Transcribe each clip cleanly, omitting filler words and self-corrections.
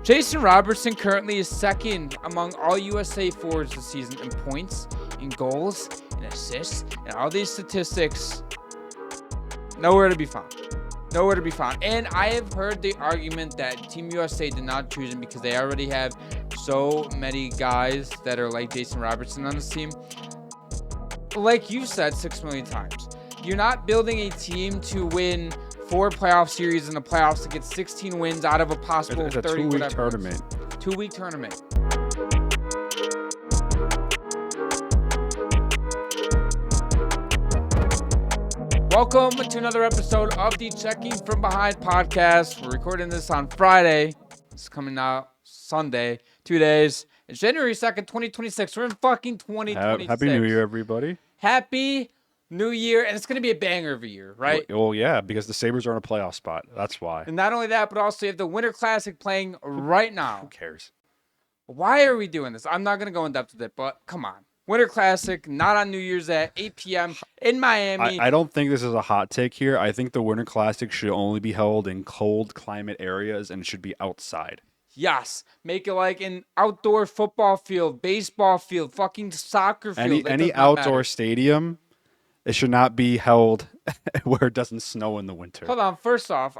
Jason Robertson currently is second among all USA forwards this season in points, in goals, in assists, and all these statistics. Nowhere to be found. Nowhere to be found. And I have heard the argument that Team USA did not choose him because they already have so many guys that are like Jason Robertson on this team. Like you said 6 million times, you're not building a team to win 4 playoff series in the playoffs to get 16 wins out of a possible 30 2-week whatever. tournament. 2-week tournament. Welcome to another episode of the Checking From Behind podcast. We're recording this on Friday. It's coming out Sunday. 2 days. It's January 2nd, 2026. We're in fucking 2026. Happy New Year, everybody. Happy New Year. And it's going to be a banger of a year, right? Well, yeah, because the Sabres are in a playoff spot. That's why. And not only that, but also you have the Winter Classic playing right now. Who cares? Why are we doing this? I'm not going to go in depth with it, but come on. Winter Classic, not on New Year's at 8 p.m. in Miami. I don't think this is a hot take here. I think the Winter Classic should only be held in cold climate areas and it should be outside. Yes. Make it like an outdoor football field, baseball field, fucking soccer field. Any outdoor stadium, it should not be held where it doesn't snow in the winter. Hold on. First off,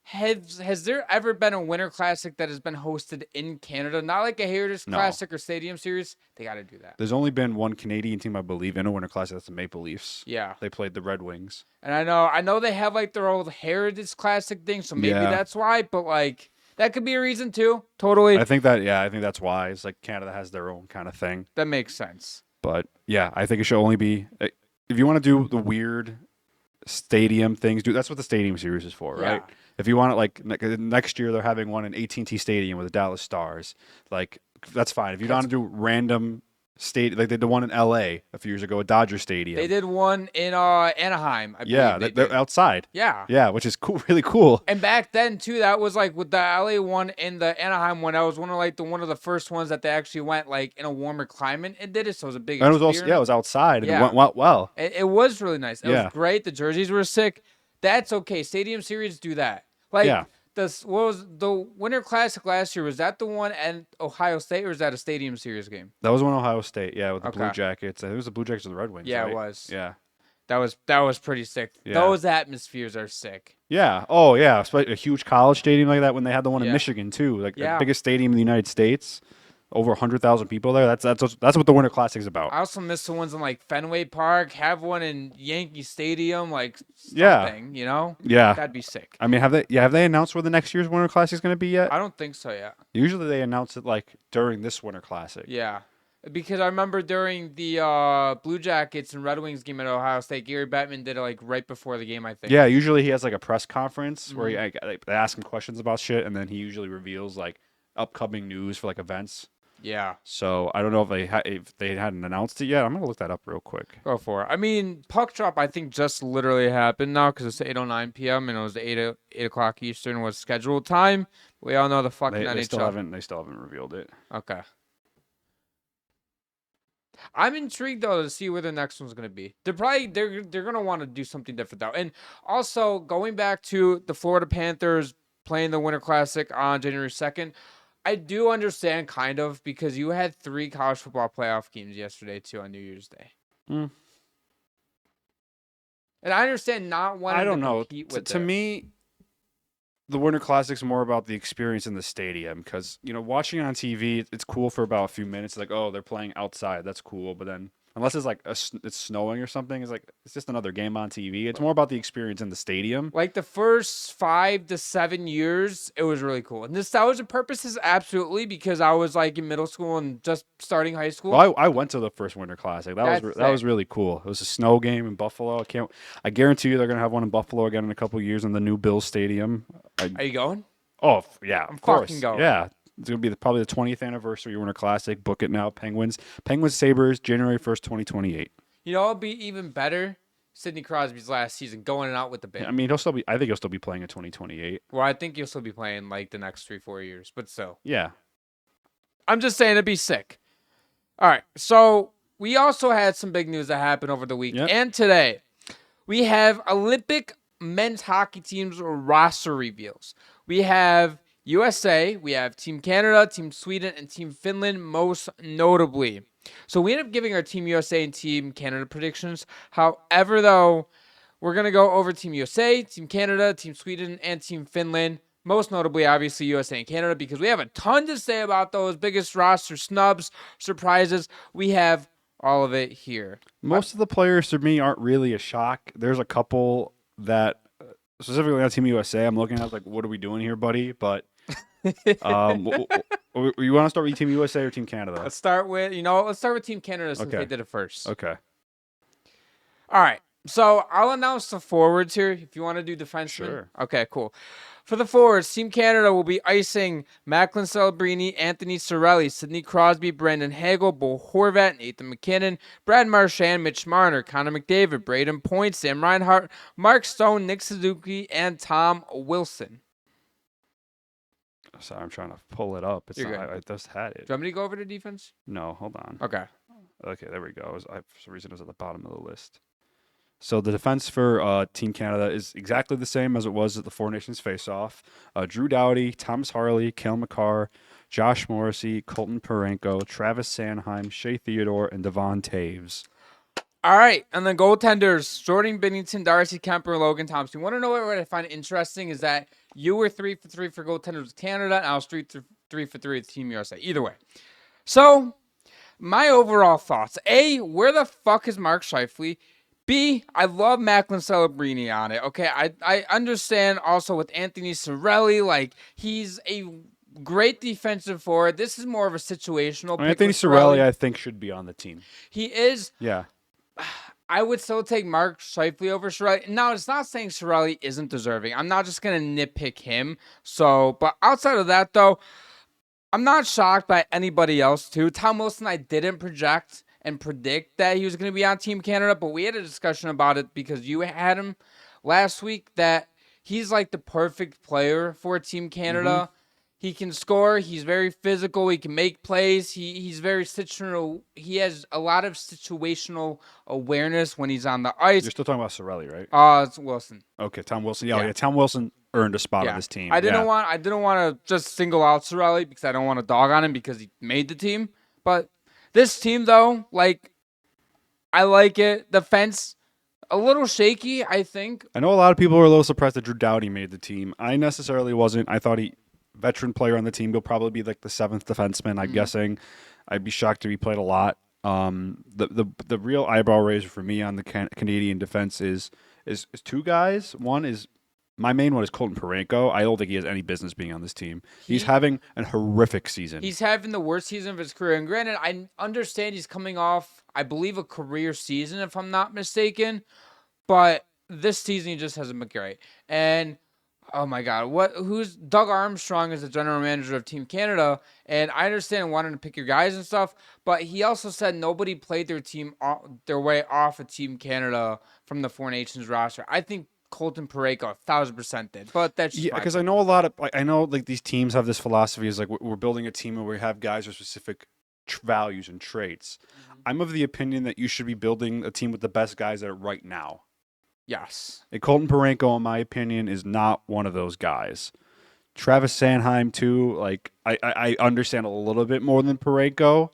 has there ever been a Winter Classic that has been hosted in Canada? Not like a Heritage Classic or Stadium Series. They got to do that. There's only been one Canadian team, I believe, in a Winter Classic. That's the Maple Leafs. Yeah. They played the Red Wings. And I know they have like their old Heritage Classic thing, so maybe that's why. But like that could be a reason too. Totally. I think that's why. It's like Canada has their own kind of thing. That makes sense. But yeah, I think it should only be if you want to do the weird stadium things. That's what the Stadium Series is for, right? Yeah. If you want it, like next year, they're having one in AT&T Stadium with the Dallas Stars. Like that's fine. If you don't want to do random state, like they did the one in LA a few years ago at Dodger Stadium. They did one in Anaheim. Yeah, they're outside. Yeah, which is cool, really cool. And back then too, that was like with the LA one and the Anaheim one. That was one of the first ones that they actually went like in a warmer climate and did it. So it was a big. And it was also it was outside and it went well. It was really nice. It was great. The jerseys were sick. That's okay. Stadium Series do that. Like what was the Winter Classic last year? Was that the one at Ohio State or was that a Stadium Series game? That was one Ohio State, with the Blue Jackets. I think it was the Blue Jackets or the Red Wings. Yeah, right? It was. Yeah. That was pretty sick. Yeah. Those atmospheres are sick. Yeah. Oh, yeah. A huge college stadium like that when they had the one in Michigan too, like the biggest stadium in the United States. Over 100,000 people there. That's what the Winter Classic is about. I also miss the ones in like Fenway Park. Have one in Yankee Stadium, like something. You know? Yeah, that'd be sick. I mean, have they announced where the next year's Winter Classic is going to be yet? I don't think so yet. Usually they announce it like during this Winter Classic. Yeah, because I remember during the Blue Jackets and Red Wings game at Ohio State, Gary Bettman did it like right before the game. I think. Yeah, usually he has like a press conference where they ask him questions about shit, and then he usually reveals like upcoming news for like events. Yeah. So I don't know if they hadn't announced it yet. I'm gonna look that up real quick. Go for it. I mean, puck drop I think just literally happened now because it's 8:09 p.m. and it was 8 o'clock Eastern was scheduled time. We all know the fucking NHL. They still haven't revealed it. Okay. I'm intrigued though to see where the next one's gonna be. They're gonna want to do something different though. And also going back to the Florida Panthers playing the Winter Classic on January 2nd. I do understand kind of because you had 3 college football playoff games yesterday too on New Year's Day. And I understand not wanting to compete with to me, the Winter Classic's more about the experience in the stadium because, watching on TV, it's cool for about a few minutes. Like, oh, they're playing outside. That's cool. But then unless it's like it's snowing or something, it's just another game on TV. It's more about the experience in the stadium. Like the first 5 to 7 years, it was really cool. And nostalgia purposes, absolutely, because I was like in middle school and just starting high school. Well, I went to the first Winter Classic. That was really cool. It was a snow game in Buffalo. I guarantee you they're gonna have one in Buffalo again in a couple of years in the new Bills Stadium. Are you going? Oh yeah, of course. Fucking going. Yeah. It's going to be probably the 20th anniversary Winter Classic. Book it now. Penguins Sabres, January 1st, 2028. It'll be even better. Sidney Crosby's last season going out with the band. I mean, I think he'll still be playing in 2028. Well, I think he'll still be playing like the next 3-4 years, but still. Yeah. I'm just saying it'd be sick. All right. So we also had some big news that happened over the week and today. We have Olympic men's hockey teams roster reveals. We have USA, we have Team Canada, Team Sweden, and Team Finland most notably. So we end up giving our Team USA and Team Canada predictions. However, though, we're going to go over Team USA, Team Canada, Team Sweden, and Team Finland. Most notably, obviously, USA and Canada, because we have a ton to say about those biggest roster snubs, surprises. We have all of it here. Most of the players to me aren't really a shock. There's a couple that, specifically on Team USA, I'm looking at like, what are we doing here, buddy? But you want to start with Team USA or Team Canada? Let's start with Team Canada since Okay. they did it first. Okay. All right. So I'll announce the forwards here if you want to do defensemen. Sure. Okay, cool. For the forwards, Team Canada will be icing Macklin Celebrini, Anthony Cirelli, Sidney Crosby, Brandon Hagel, Bo Horvat, Nathan McKinnon, Brad Marchand, Mitch Marner, Connor McDavid, Braden Point, Sam Reinhart, Mark Stone, Nick Suzuki, and Tom Wilson. Sorry, I'm trying to pull it up. It's You're not, good. I just had it. Do you want me to go over to defense? No, hold on. Okay. Okay, there we go. For some reason, it was at the bottom of the list. So the defense for Team Canada is exactly the same as it was at the Four Nations face-off. Drew Doughty, Thomas Harley, Cale Makar, Josh Morrissey, Colton Parenko, Travis Sanheim, Shea Theodore, and Devon Taves. All right, and then goaltenders, Jordan Binnington, Darcy Kemper, Logan Thompson. You want to know what I find interesting is that you were 3 for 3 for goaltenders with Canada, and I was 3 for 3 with Team USA. Either way. So, my overall thoughts. A, where the fuck is Mark Scheifele? B, I love Macklin Celebrini on it. Okay, I understand also with Anthony Cirelli, like, he's a great defensive forward. This is more of a situational pick. Anthony Cirelli, I think, should be on the team. He is. Yeah. I would still take Mark Scheifele over Cirelli. Now, it's not saying Cirelli isn't deserving. I'm not just going to nitpick him. So, but outside of that, though, I'm not shocked by anybody else, too. Tom Wilson, I didn't project and predict that he was going to be on Team Canada, but we had a discussion about it because you had him last week that he's like the perfect player for Team Canada. Mm-hmm. He can score. He's very physical. He can make plays. He's very situational. He has a lot of situational awareness when he's on the ice. You're still talking about Cirelli, right? It's Wilson. Okay, Tom Wilson. Yeah, Tom Wilson earned a spot on this team. I didn't want to just single out Cirelli because I don't want to dog on him because he made the team. But this team, though, like, I like it. The fence, a little shaky, I think. I know a lot of people were a little surprised that Drew Doughty made the team. I necessarily wasn't. I thought veteran player on the team. He'll probably be like the 7th defenseman, I'm guessing. I'd be shocked if he played a lot. The real eyebrow raiser for me on the Canadian defense is two guys. One is, my main one is Colton Parenko. I don't think he has any business being on this team. He's having a horrific season. He's having the worst season of his career. And granted, I understand he's coming off, I believe, a career season, if I'm not mistaken. But this season, he just hasn't been great. And oh my God, who's Doug Armstrong is the general manager of Team Canada, and I understand wanting to pick your guys and stuff, but he also said nobody played their way off of Team Canada from the Four Nations roster. I think Colton Parenko 1,000% did, but that's just because I know these teams have this philosophy is like we're building a team where we have guys with specific values and traits. Mm-hmm. I'm of the opinion that you should be building a team with the best guys that are right now. Yes. And Colton Parenko, in my opinion, is not one of those guys. Travis Sanheim, too, like, I understand a little bit more than Parenko.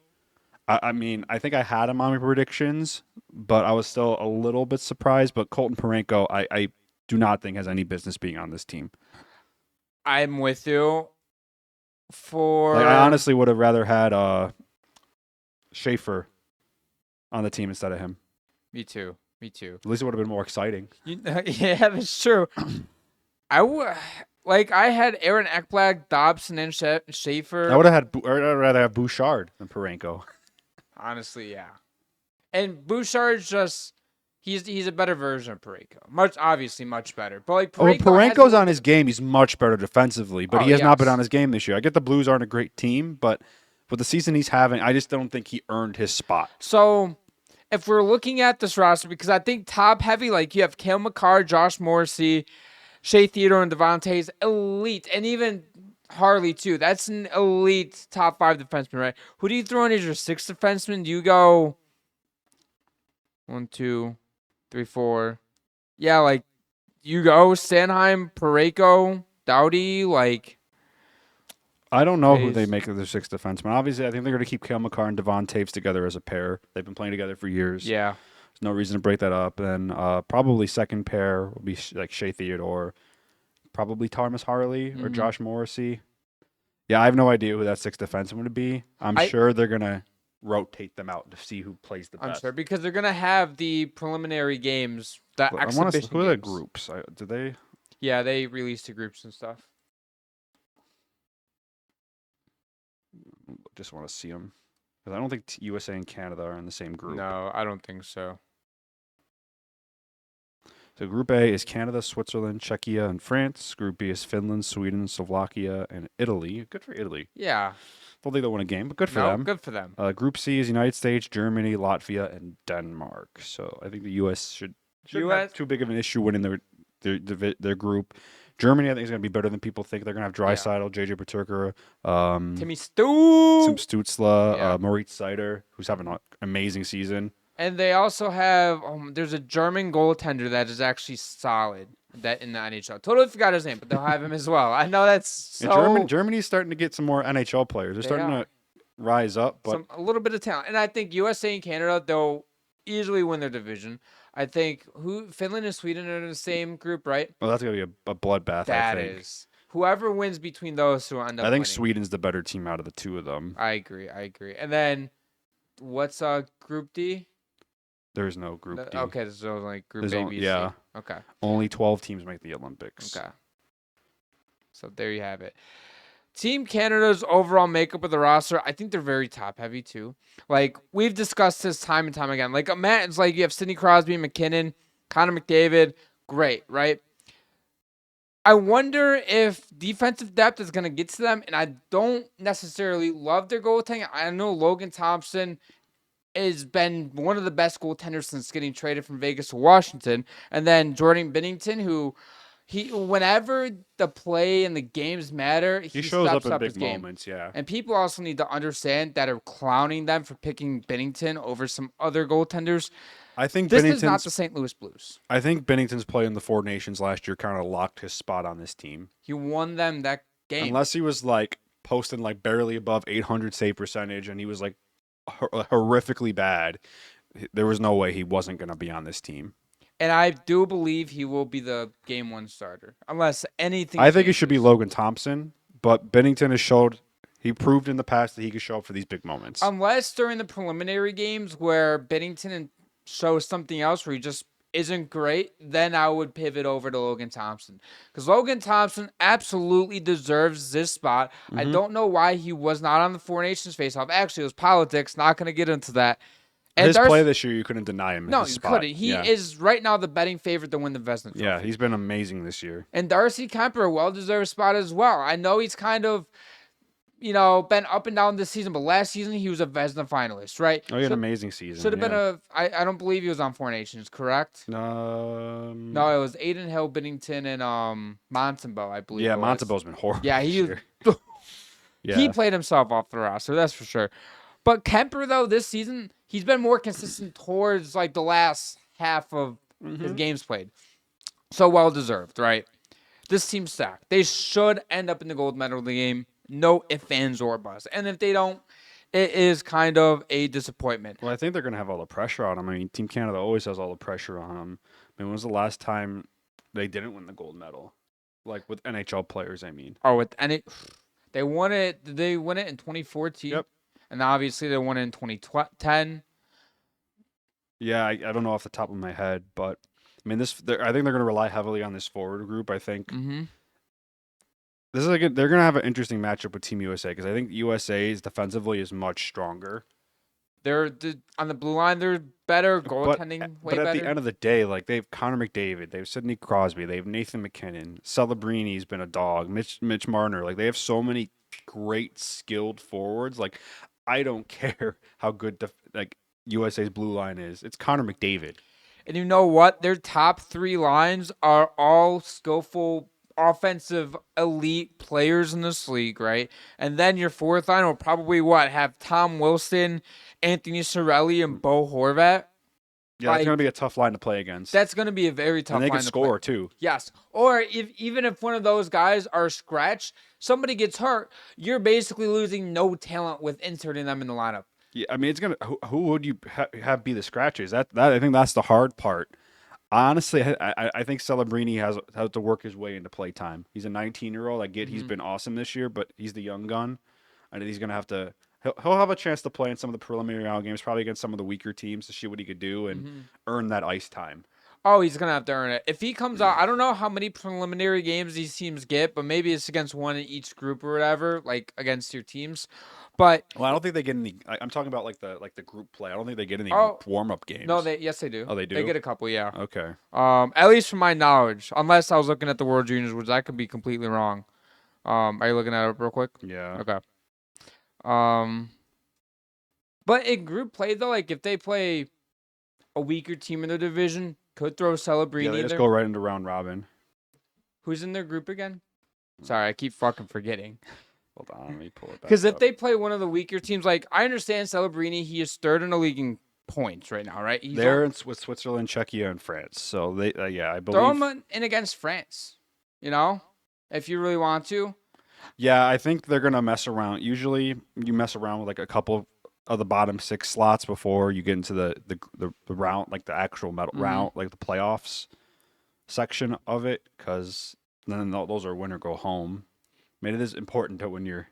I mean, I think I had him on my predictions, but I was still a little bit surprised. But Colton Parenko, I do not think has any business being on this team. I'm with you. I honestly would have rather had Schaefer on the team instead of him. Me too. At least it would have been more exciting. Yeah, that's true. I had Aaron Ekblad, Dobson, and Schaefer. I'd rather have Bouchard than Parenko. Honestly, yeah. And Bouchard's just he's a better version of Parenko. Obviously much better. But like Parenko's on his game, he's much better defensively, but he has not been on his game this year. I get the Blues aren't a great team, but with the season he's having, I just don't think he earned his spot. So if we're looking at this roster, because I think top heavy, like you have Cale Makar, Josh Morrissey, Shea Theodore, and Devon Taves, elite, and even Harley too. That's an elite top 5 defenseman, right? Who do you throw in as your 6th defenseman? Do you go 1, 2, 3, 4? Yeah, like you go Sanheim, Parenko, Doughty, like I don't know who they Taves. make of their sixth defenseman. Obviously, I think they're going to keep Cale Makar and Devon Taves together as a pair. They've been playing together for years. Yeah. There's no reason to break that up. And probably second pair will be like Shea Theodore, probably Thomas Harley or Josh Morrissey. Yeah, I have no idea who that sixth defenseman would be. I'm sure they're going to rotate them out to see who plays the best. I'm sure because they're going to have the preliminary games, the exhibition Who are the games. groups? Do they? Yeah, they released the groups and stuff. Just want to see them. Because I don't think USA and Canada are in the same group. No, I don't think so. So Group A is Canada, Switzerland, Czechia, and France. Group B is Finland, Sweden, Slovakia, and Italy. Good for Italy. Yeah. Don't think they'll win a game, but good for them. Good for them. Group C is United States, Germany, Latvia, and Denmark. So I think the U.S. shouldn't have too big of an issue winning their group. Germany, I think, is going to be better than people think. They're going to have Draisaitl, JJ Peterka, Timmy Stu, Tim Stützle, Moritz Seider, who's having an amazing season. And they also have there's a German goaltender that is actually solid that in the NHL. Totally forgot his name, but they'll have him as well. I know that's so. Germany's starting to get some more NHL players. They're starting to rise up, but a little bit of talent. And I think USA and Canada, they'll easily win their division. I think Finland and Sweden are in the same group, right? Well, that's gonna be a bloodbath. That I think. is. Whoever wins between those two end up. I think winning. Sweden's the better team out of the two of them. I agree. And then, what's Group D? There's no Group D. Okay, so like Group A, B, C. Yeah. Okay. Only 12 teams make the Olympics. Okay. So there you have it. Team Canada's overall makeup of the roster, I think they're very top heavy too. Like we've discussed this time and time again. Like it's like you have Sidney Crosby, McKinnon, Connor McDavid, great, right? I wonder if defensive depth is going to get to them, and I don't necessarily love their goaltending. I know Logan Thompson has been one of the best goaltenders since getting traded from Vegas to Washington, and then Jordan Binnington, who whenever the play and the games matter, he shows steps up in big his game. moments, yeah. And people also need to understand that are clowning them for picking Binnington over some other goaltenders. I think this is not the St. Louis Blues. I think Binnington's play in the Four Nations last year kind of locked his spot on this team. He won them that game. Unless he was like posting like barely above 800 save percentage and he was like horrifically bad, there was no way he wasn't going to be on this team. And I do believe he will be the game one starter, unless anything. I think it should be Logan Thompson, but Binnington he proved in the past that he could show up for these big moments. Unless during the preliminary games where Binnington shows something else where he just isn't great, then I would pivot over to Logan Thompson. Because Logan Thompson absolutely deserves this spot. Mm-hmm. I don't know why he was not on the Four Nations faceoff. Actually, it was politics. Not going to get into that. And his play this year, you couldn't deny him. No, you couldn't. He is right now the betting favorite to win the Vezina Trophy. Yeah, he's been amazing this year. And Darcy Kemper, well-deserved spot as well. I know he's kind of, been up and down this season, but last season he was a Vezina finalist, right? Oh, he had an amazing season. Should have been I don't believe he was on Four Nations, correct? No, it was Aiden Hill, Binnington, and Montembeau, I believe. Yeah, Montembeau's been horrible. Yeah, he played himself off the roster, that's for sure. But Kemper, though, this season, he's been more consistent towards like the last half of his games played. So well-deserved, right? This team's stacked. They should end up in the gold medal game. No ifs, ands, or buts. And if they don't, it is kind of a disappointment. Well, I think they're going to have all the pressure on them. I mean, Team Canada always has all the pressure on them. I mean, when was the last time they didn't win the gold medal? Like with NHL players, I mean. Oh, they won it. Did they win it in 2014? Yep. And obviously they won it in 2010. Yeah, I don't know off the top of my head, but I mean, I think they're going to rely heavily on this forward group. I think this is they're going to have an interesting matchup with Team USA because I think USA's defensively is much stronger. They're on the blue line. They're better goaltending. But at the end of the day, like they have Connor McDavid, they have Sidney Crosby, they have Nathan McKinnon, Celebrini's been a dog, Mitch Marner. Like they have so many great skilled forwards. Like I don't care how good USA's blue line is. It's Connor McDavid. And you know what? Their top three lines are all skillful, offensive, elite players in this league, right? And then your fourth line will probably have Tom Wilson, Anthony Cirelli, and Bo Horvat. Yeah, that's going to be a tough line to play against. That's going to be a very tough line to play. And they can score, too. Yes. Or even if one of those guys are scratched, somebody gets hurt, you're basically losing no talent with inserting them in the lineup. Yeah, I mean, it's going to – who would you have be the scratches? That I think that's the hard part. Honestly, I think Celebrini has to work his way into play time. He's a 19-year-old. I get he's been awesome this year, but he's the young gun. I think he's going to have to – he'll have a chance to play in some of the preliminary round games, probably against some of the weaker teams to see what he could do and earn that ice time. Oh, he's going to have to earn it. If he comes out – I don't know how many preliminary games these teams get, but maybe it's against one in each group or whatever, like against your teams. But I don't think they get any. I'm talking about like the group play. I don't think they get any warm up games. No, yes they do. Oh, they do. They get a couple, yeah. Okay. At least from my knowledge, unless I was looking at the World Juniors, which I could be completely wrong. Are you looking at it real quick? Yeah. Okay. But in group play though, like if they play a weaker team in the division, could throw Celebrini. Yeah, they just there. go right into round robin. Who's in their group again? Sorry, I keep fucking forgetting. Hold on, let me pull it back. Because if they play one of the weaker teams, like I understand Celebrini, he is third in the league in points right now, right? They're with Switzerland, Czechia, and France. So they, I believe. Throw him in against France, if you really want to. Yeah, I think they're gonna mess around. Usually, you mess around with like a couple of the bottom 6 slots before you get into the round, like the actual medal round, like the playoffs section of it, because then those are win or go home. I mean, it is important to win your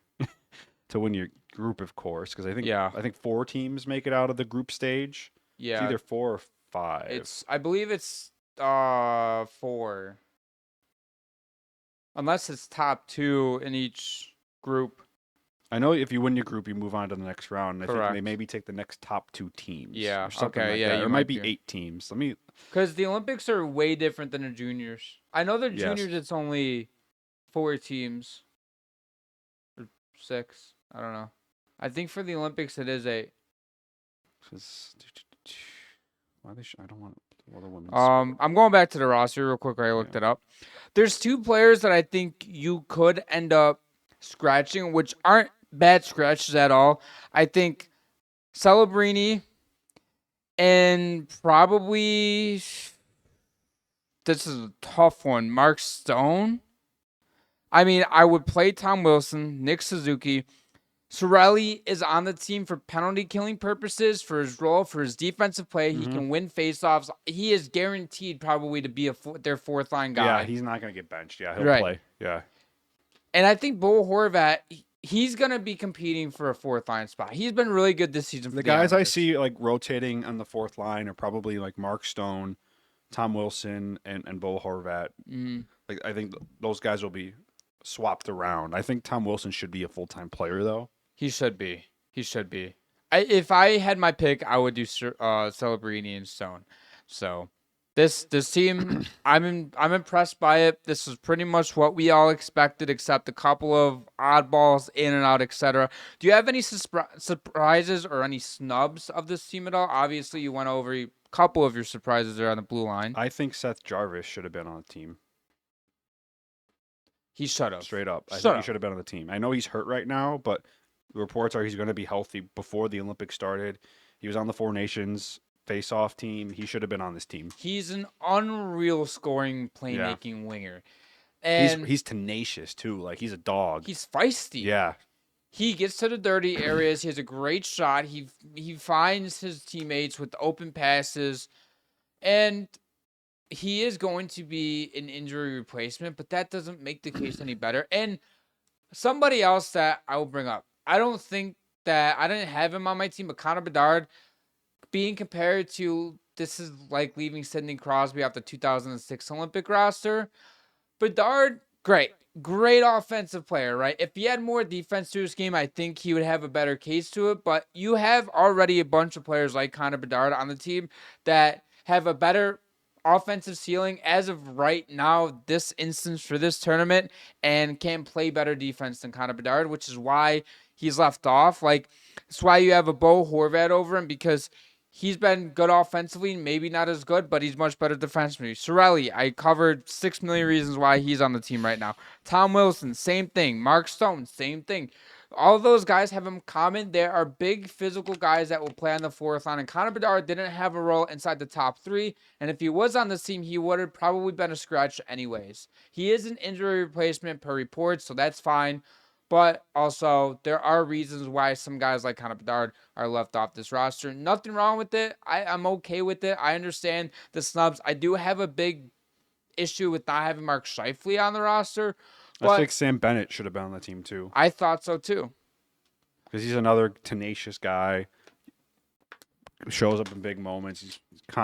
group, of course, because I think 4 teams make it out of the group stage. Yeah, it's either 4 or 5. I believe it's 4, unless it's top 2 in each group. I know if you win your group, you move on to the next round. And I think they maybe take the next top 2 teams. Yeah, or something okay, like yeah, that. It might be 8 teams. Because the Olympics are way different than the juniors. I know the juniors, it's only 4 teams. 6. I don't know. I think for the Olympics it is 8. I don't want other women. I'm going back to the roster real quick. I looked it up. There's 2 players that I think you could end up scratching, which aren't bad scratches at all. I think Celebrini and probably this is a tough one. Mark Stone. I mean, I would play Tom Wilson, Nick Suzuki. Sorelli is on the team for penalty killing purposes, for his role, for his defensive play. He can win faceoffs. He is guaranteed probably to be their 4th line guy. Yeah, he's not going to get benched. Yeah, he'll play. Yeah. And I think Bo Horvat, he's going to be competing for a 4th line spot. He's been really good this season. For the guys I see like rotating on the 4th line are probably like Mark Stone, Tom Wilson, and Bo Horvat. Like I think those guys will be swapped around. I think Tom Wilson should be a full-time player, though. He should be. If I had my pick, I would do Celebrini and Stone. So this team, I'm impressed by it. This is pretty much what we all expected, except a couple of oddballs in and out, etc. Do you have any surprises or any snubs of this team at all? Obviously, you went over a couple of your surprises there on the blue line. I think Seth Jarvis should have been on the team. He should have. Straight up. I think he should have been on the team. I know he's hurt right now, but the reports are he's going to be healthy before the Olympics started. He was on the 4 Nations face-off team. He should have been on this team. He's an unreal scoring, playmaking winger. And he's tenacious, too. Like, he's a dog. He's feisty. Yeah. He gets to the dirty areas. He has a great shot. He finds his teammates with open passes. And he is going to be an injury replacement, but that doesn't make the case any better. And somebody else that I will bring up, I don't think that I didn't have him on my team, but Connor Bedard being compared to, this is like leaving Sidney Crosby off the 2006 Olympic roster. Bedard, great offensive player, right? If he had more defense to his game, I think he would have a better case to it. But you have already a bunch of players like Connor Bedard on the team that have a better offensive ceiling as of right now, this instance for this tournament, and can play better defense than Connor Bedard, which is why he's left off. Like, that's why you have a Bo Horvat over him, because he's been good offensively, maybe not as good, but he's much better defensively. Sorelli, I covered 6 million reasons why he's on the team right now. Tom Wilson, same thing. Mark Stone, same thing. All of those guys have in common. There are big physical guys that will play on the fourth line. And Connor Bedard didn't have a role inside the top three. And if he was on this team, he would have probably been a scratch anyways. He is an injury replacement per report, so that's fine. But also, there are reasons why some guys like Connor Bedard are left off this roster. Nothing wrong with it. I'm okay with it. I understand the snubs. I do have a big issue with not having Mark Scheifele on the roster. I think Sam Bennett should have been on the team too. I thought so too. Because he's another tenacious guy. Shows up in big moments.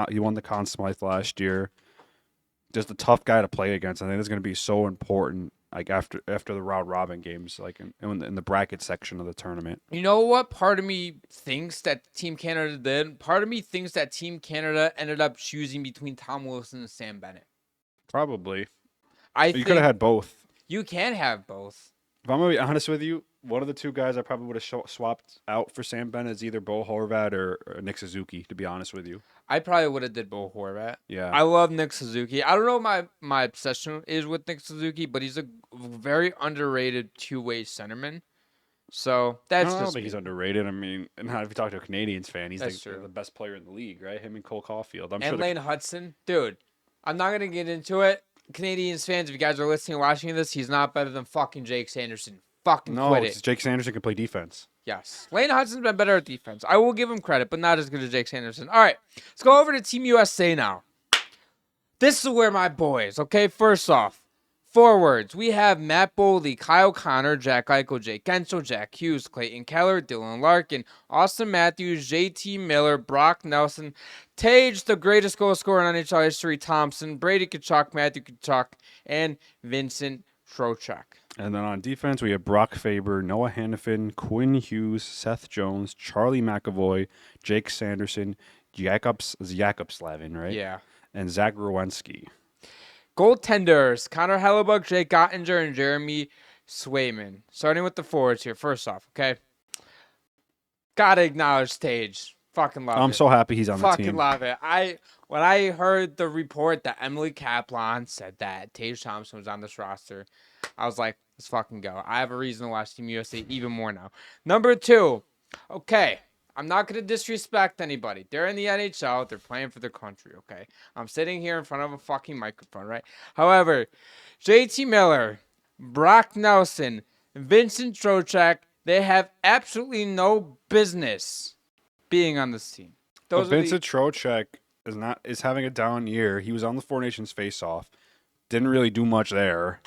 He won the Conn Smythe last year. Just a tough guy to play against. I think it's going to be so important. Like after the round robin games, like in the bracket section of the tournament. You know what? Part of me thinks that Team Canada did. Part of me thinks that Team Canada ended up choosing between Tom Wilson and Sam Bennett. Probably. You could have had both. You can have both. If I'm gonna be honest with you, one of the two guys I probably would have swapped out for Sam Bennett is either Bo Horvat or Nick Suzuki. To be honest with you, I probably would have did Bo Horvat. Yeah, I love Nick Suzuki. I don't know what my obsession is with Nick Suzuki, but he's a very underrated two-way centerman. So that's I don't think he's underrated. I mean, and if you talk to a Canadians fan, he's the best player in the league, right? Him and Cole Caulfield. And Lane Hudson, dude. I'm not gonna get into it. Canadians fans, if you guys are listening and watching this, he's not better than fucking Jake Sanderson. Quit it. Jake Sanderson can play defense. Yes. Lane Hudson's been better at defense. I will give him credit, but not as good as Jake Sanderson. All right. Let's go over to Team USA now. This is where my boys, okay? First off, forwards. We have Matt Boldy, Kyle Connor, Jack Eichel, Jake Gensel, Jack Hughes, Clayton Keller, Dylan Larkin, Austin Matthews, JT Miller, Brock Nelson, Tage, the greatest goal scorer in NHL history, Thompson, Brady Tkachuk, Matthew Tkachuk, and Vincent Trocheck. And then on defense, we have Brock Faber, Noah Hannafin, Quinn Hughes, Seth Jones, Charlie McAvoy, Jake Sanderson, Jakub-Slavin, right? Yeah. And Zach Rowensky. Goaltenders, Connor Hellebuck, Jake Ottinger, and Jeremy Swayman. Starting with the forwards here. First off, okay? Gotta acknowledge Tage. Fucking love it. I'm so happy he's on the team. Fucking love it. When I heard the report that Emily Kaplan said that Tage Thompson was on this roster, I was like, let's fucking go. I have a reason to watch Team USA even more now. Number 2, okay. I'm not going to disrespect anybody. They're in the NHL. They're playing for their country, okay? I'm sitting here in front of a fucking microphone, right? However, JT Miller, Brock Nelson, Vincent Trocheck, they have absolutely no business being on this team. Vincent Trocheck is having a down year. He was on the Four Nations face-off. Didn't really do much there.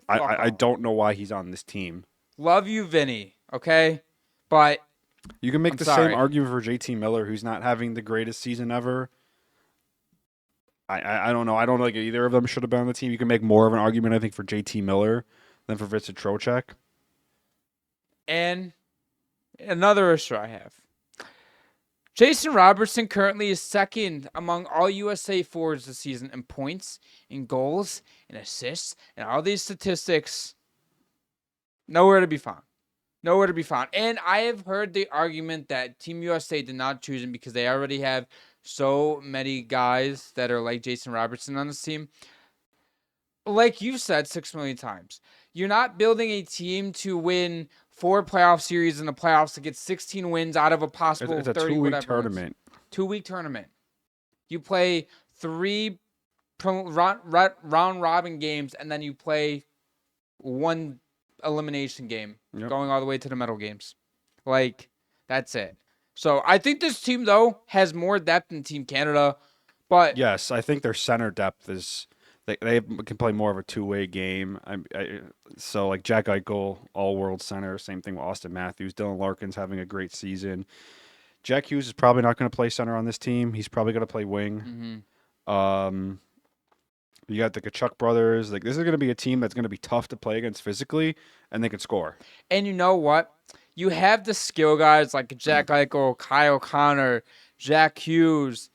I don't know why he's on this team. Love you, Vinny, okay? But you can make same argument for JT Miller, who's not having the greatest season ever. I don't know. I don't think either of them should have been on the team. You can make more of an argument, I think, for JT Miller than for Vincent Trocheck. And another issue I have. Jason Robertson currently is second among all USA forwards this season in points, in goals, in assists, and all these statistics. Nowhere to be found. Nowhere to be found. And I have heard the argument that Team USA did not choose him because they already have so many guys that are like Jason Robertson on this team. Like you said 6 million times, you're not building a team to win 4 playoff series in the playoffs to get 16 wins out of a possible 30 whatever. It's a 2-week tournament. 2-week tournament. You play 3 round robin games, and then you play 1 elimination game, going all the way to the medal games. Like, that's it. So I think this team, though, has more depth than Team Canada. But yes, I think their center depth is they can play more of a 2-way game. So like Jack Eichel, all-world center. Same thing with Austin Matthews. Dylan Larkin's having a great season. Jack Hughes is probably not going to play center on this team. He's probably going to play wing. Mm-hmm. You got the Tkachuk brothers. Like, this is going to be a team that's going to be tough to play against physically, and they can score. And you know what? You have the skill guys like Jack Eichel, Kyle Connor, Jack Hughes,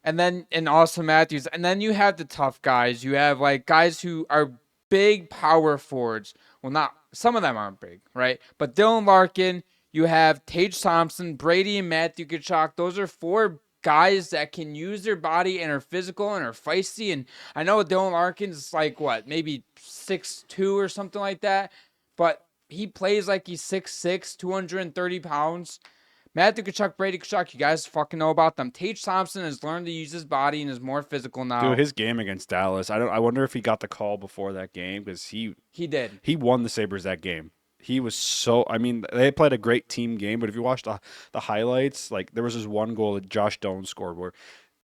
and Austin Matthews. And then you have the tough guys. You have like guys who are big power forwards. Well, some of them aren't big, right? But Dylan Larkin, you have Tage Thompson, Brady, and Matthew Tkachuk. Those are 4 guys that can use their body and are physical and are feisty. And I know Dylan Larkin's like, maybe 6'2" or something like that. But he plays like he's 6'6", 230 pounds. Matthew Tkachuk, Brady Tkachuk, you guys fucking know about them. Tage Thompson has learned to use his body and is more physical now. Dude, his game against Dallas, I wonder if he got the call before that game because he did. He won the Sabres that game. He was they played a great team game, but if you watch the highlights, like there was this one goal that Josh Doan scored where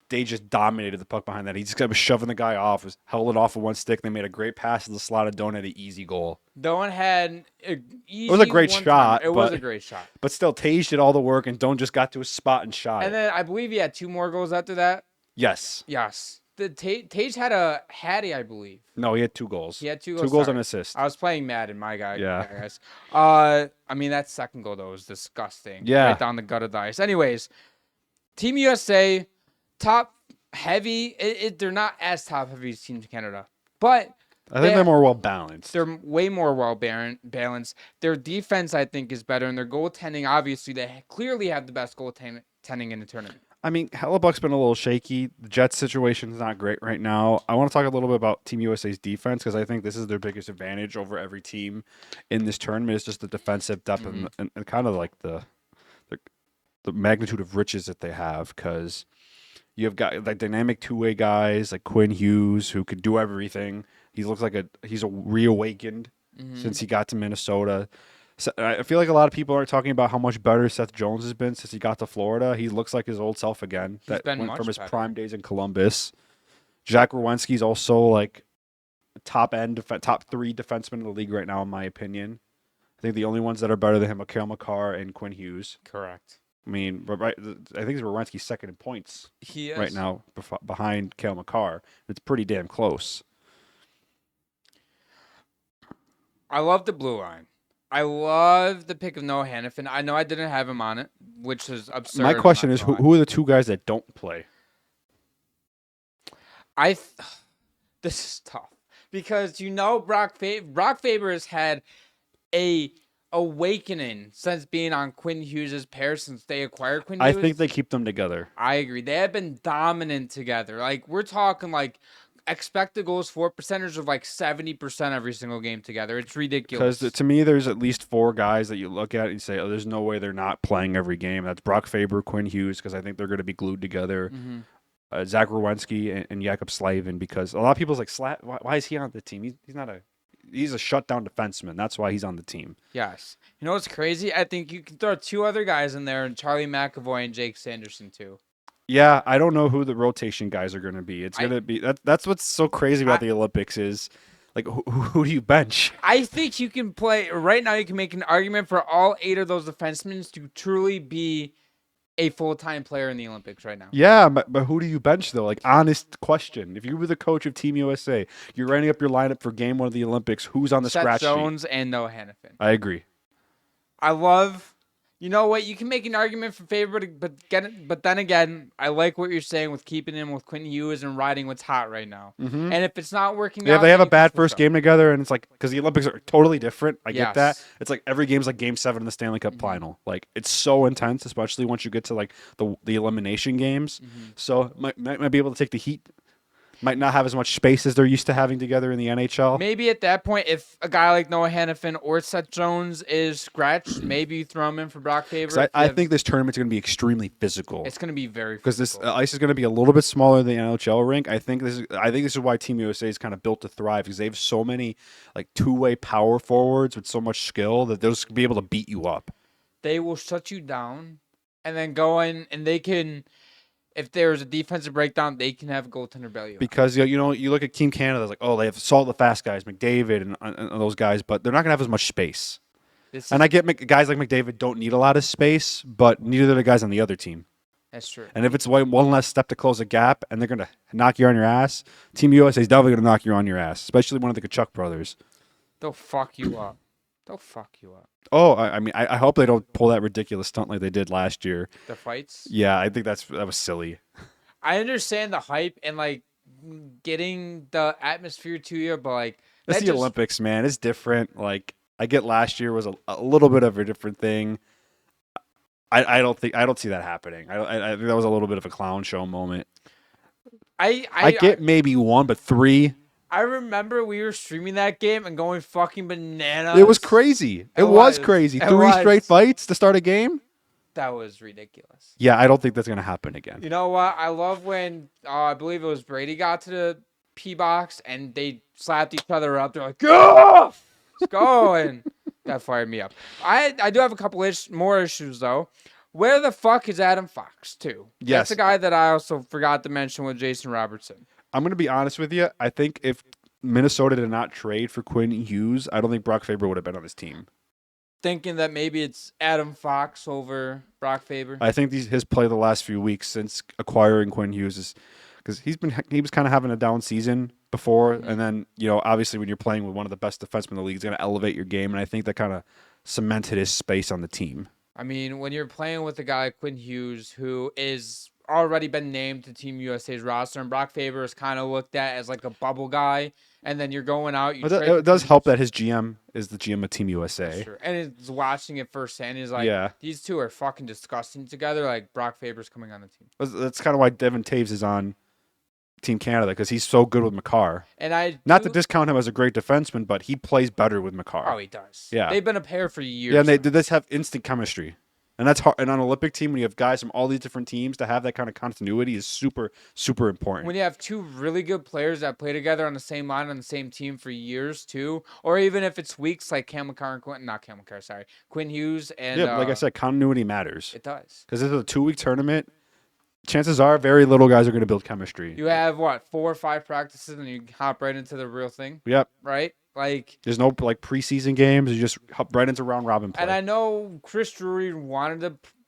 they just dominated the puck behind that. He just kept shoving the guy off, held it off with one stick. They made a great pass to the slot of Doan, had an easy goal. Doan had easy. It was a great shot. It was a great shot. But still, Tage did all the work, and Doan just got to his spot and shot. And then I believe he had 2 more goals after that. Yes. The Tage had a Hattie, I believe. No, he had 2 goals. He had 2 goals. 2 goals and an assist. I was playing Madden, my guy. Yeah. Guys. I mean, that second goal, though, was disgusting. Yeah. Right down the gut of the ice. Anyways, Team USA, top heavy. They're not as top heavy as Team Canada. But I think they're more well-balanced. They're way more well-balanced. Their defense, I think, is better. And their goaltending, obviously, they clearly have the best goaltending in the tournament. I mean, Hellebuck's been a little shaky. The Jets situation is not great right now. I want to talk a little bit about Team USA's defense because I think this is their biggest advantage over every team in this tournament. Is just the defensive depth and kind of like the magnitude of riches that they have because you have got like dynamic two-way guys like Quinn Hughes who could do everything. He looks like he's reawakened since he got to Minnesota. So I feel like a lot of people are talking about how much better Seth Jones has been since he got to Florida. He looks like his old self again. That went from his prime days in Columbus. Jack Rowensky's also like top 3 defenseman in the league right now, in my opinion. I think the only ones that are better than him are Cale Makar and Quinn Hughes. Correct. I mean, I think Rowensky's second in points right now behind Cale Makar. It's pretty damn close. I love the blue line. I love the pick of Noah Hannafin. I know I didn't have him on it, which is absurd. My question is, who are the 2 guys that don't play? This is tough because Brock Faber has had a awakening since being on Quinn Hughes' pair since they acquired Quinn Hughes. I think they keep them together. I agree. They have been dominant together. Like we're talking like expected goals for percentage of like 70% every single game together. It's ridiculous. Because to me, there's at least 4 guys that you look at and say, "Oh, there's no way they're not playing every game." That's Brock Faber, Quinn Hughes, because I think they're going to be glued together. Zach Rowensky and Jakub Slavin, because a lot of people's like, why is he on the team? He's a shutdown defenseman. That's why he's on the team. Yes. You know what's crazy? I think you can throw 2 other guys in there, and Charlie McAvoy and Jake Sanderson too. Yeah, I don't know who the rotation guys are going to be. It's going to be that's what's so crazy about the Olympics is like who do you bench? I think you can play right now. You can make an argument for all 8 of those defensemen to truly be a full-time player in the Olympics right now. Yeah, but who do you bench though? Like honest question. If you were the coach of Team USA, you're writing up your lineup for Game 1 of the Olympics. Who's on the scratch sheet? Seth Jones and Noah Hannafin. I agree. I love. You know what? You can make an argument for favor, but then again, I like what you're saying with keeping him with Quinn Hughes and riding what's hot right now. And if it's not working out, they have a bad first game together, and it's like because the Olympics are totally different. I get that. It's like every game's like Game 7 in the Stanley Cup final. Like it's so intense, especially once you get to like the elimination games. So might be able to take the heat. Might not have as much space as they're used to having together in the NHL. Maybe at that point, if a guy like Noah Hannafin or Seth Jones is scratched, maybe you throw him in for Brock Faber. I think this tournament's going to be extremely physical. It's going to be very because this ice is going to be a little bit smaller than the NHL rink. I think this is why Team USA is kind of built to thrive because they have so many like 2-way power forwards with so much skill that they'll just be able to beat you up. They will shut you down and then go in and they can. If there's a defensive breakdown, they can have a goaltender bail you out. Because you look at Team Canada, it's like they have all the fast guys, McDavid and those guys, but they're not gonna have as much space. I get guys like McDavid don't need a lot of space, but neither do the guys on the other team. That's true. And if it's one less step to close a gap, and they're gonna knock you on your ass, Team USA is definitely gonna knock you on your ass, especially one of the Tkachuk brothers. They'll fuck you up. Oh, I mean, I hope they don't pull that ridiculous stunt like they did last year. The fights? Yeah, I think that was silly. I understand the hype and like getting the atmosphere to you, but like it's the Olympics, man. It's different. Like I get last year was a little bit of a different thing. I don't see that happening. I think that was a little bit of a clown show moment. I get maybe 1, but 3. I remember we were streaming that game and going fucking bananas. It was crazy. It was crazy. It 3 straight was. fights to start a game. That was ridiculous. Yeah, I don't think that's gonna happen again. You know what? I love when I believe it was Brady got to the P box and they slapped each other up. They're like, "Go, let's go!" And that fired me up. I do have a couple more issues though. Where the fuck is Adam Fox too? Yes. That's the guy that I also forgot to mention with Jason Robertson. I'm gonna be honest with you. I think if Minnesota did not trade for Quinn Hughes, I don't think Brock Faber would have been on this team. Thinking that maybe it's Adam Fox over Brock Faber. I think his play the last few weeks since acquiring Quinn Hughes is because he was kind of having a down season before, and then obviously when you're playing with one of the best defensemen in the league, it's going to elevate your game, and I think that kind of cemented his space on the team. I mean, when you're playing with a guy like Quinn Hughes, who is already been named to Team USA's roster, and Brock Faber is kind of looked at as like a bubble guy, and then you're going out. It does help that his GM is the GM of Team USA. Sure. And he's watching it firsthand. He's like, these two are fucking disgusting together. Like, Brock Faber's coming on the team. That's kind of why Devin Taves is on Team Canada, because he's so good with Makar. And not to discount him as a great defenseman, but he plays better with Makar. Oh, he does. Yeah. They've been a pair for years. Yeah, and they just have instant chemistry. And that's hard. And on an Olympic team, when you have guys from all these different teams, to have that kind of continuity is super, super important. When you have two really good players that play together on the same line on the same team for years too, or even if it's weeks like Quinn Hughes and like I said, continuity matters. It does. Because this is a 2-week tournament. Chances are very little guys are going to build chemistry. You have 4 or 5 practices and you hop right into the real thing. Yep. Right? Like, there's no preseason games. You just hop right into round robin play. And I know Chris Drury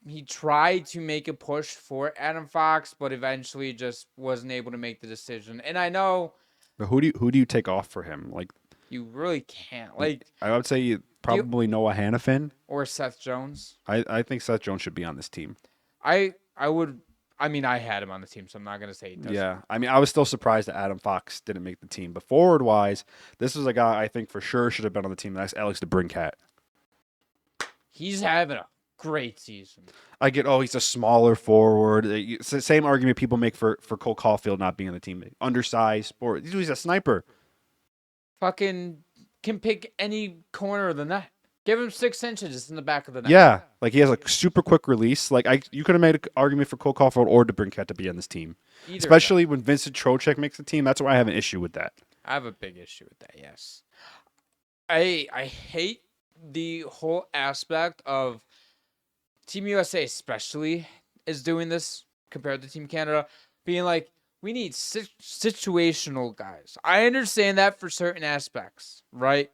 he tried to make a push for Adam Fox, but eventually just wasn't able to make the decision. And I know. But who do you take off for him? Like, you really can't. Like, I would say probably Noah Hannafin or Seth Jones. I think Seth Jones should be on this team. I would. I mean, I had him on the team, so I'm not going to say he doesn't. Yeah. I mean, I was still surprised that Adam Fox didn't make the team. But forward-wise, this is a guy I think for sure should have been on the team. That's Alex DeBrincat. He's having a great season. I get, he's a smaller forward. It's the same argument people make for Cole Caulfield not being on the team. Undersized sport. He's a sniper. Fucking can pick any corner of the net. Give him 6 inches in the back of the net. Yeah, like he has a super quick release. Like you could have made an argument for Cole Caulfield or DeBrincat to be on this team, especially when Vincent Trocheck makes the team. That's why I have an issue with that. I have a big issue with that. Yes, I hate the whole aspect of Team USA, especially, is doing this compared to Team Canada, being like, we need situational guys. I understand that for certain aspects, right?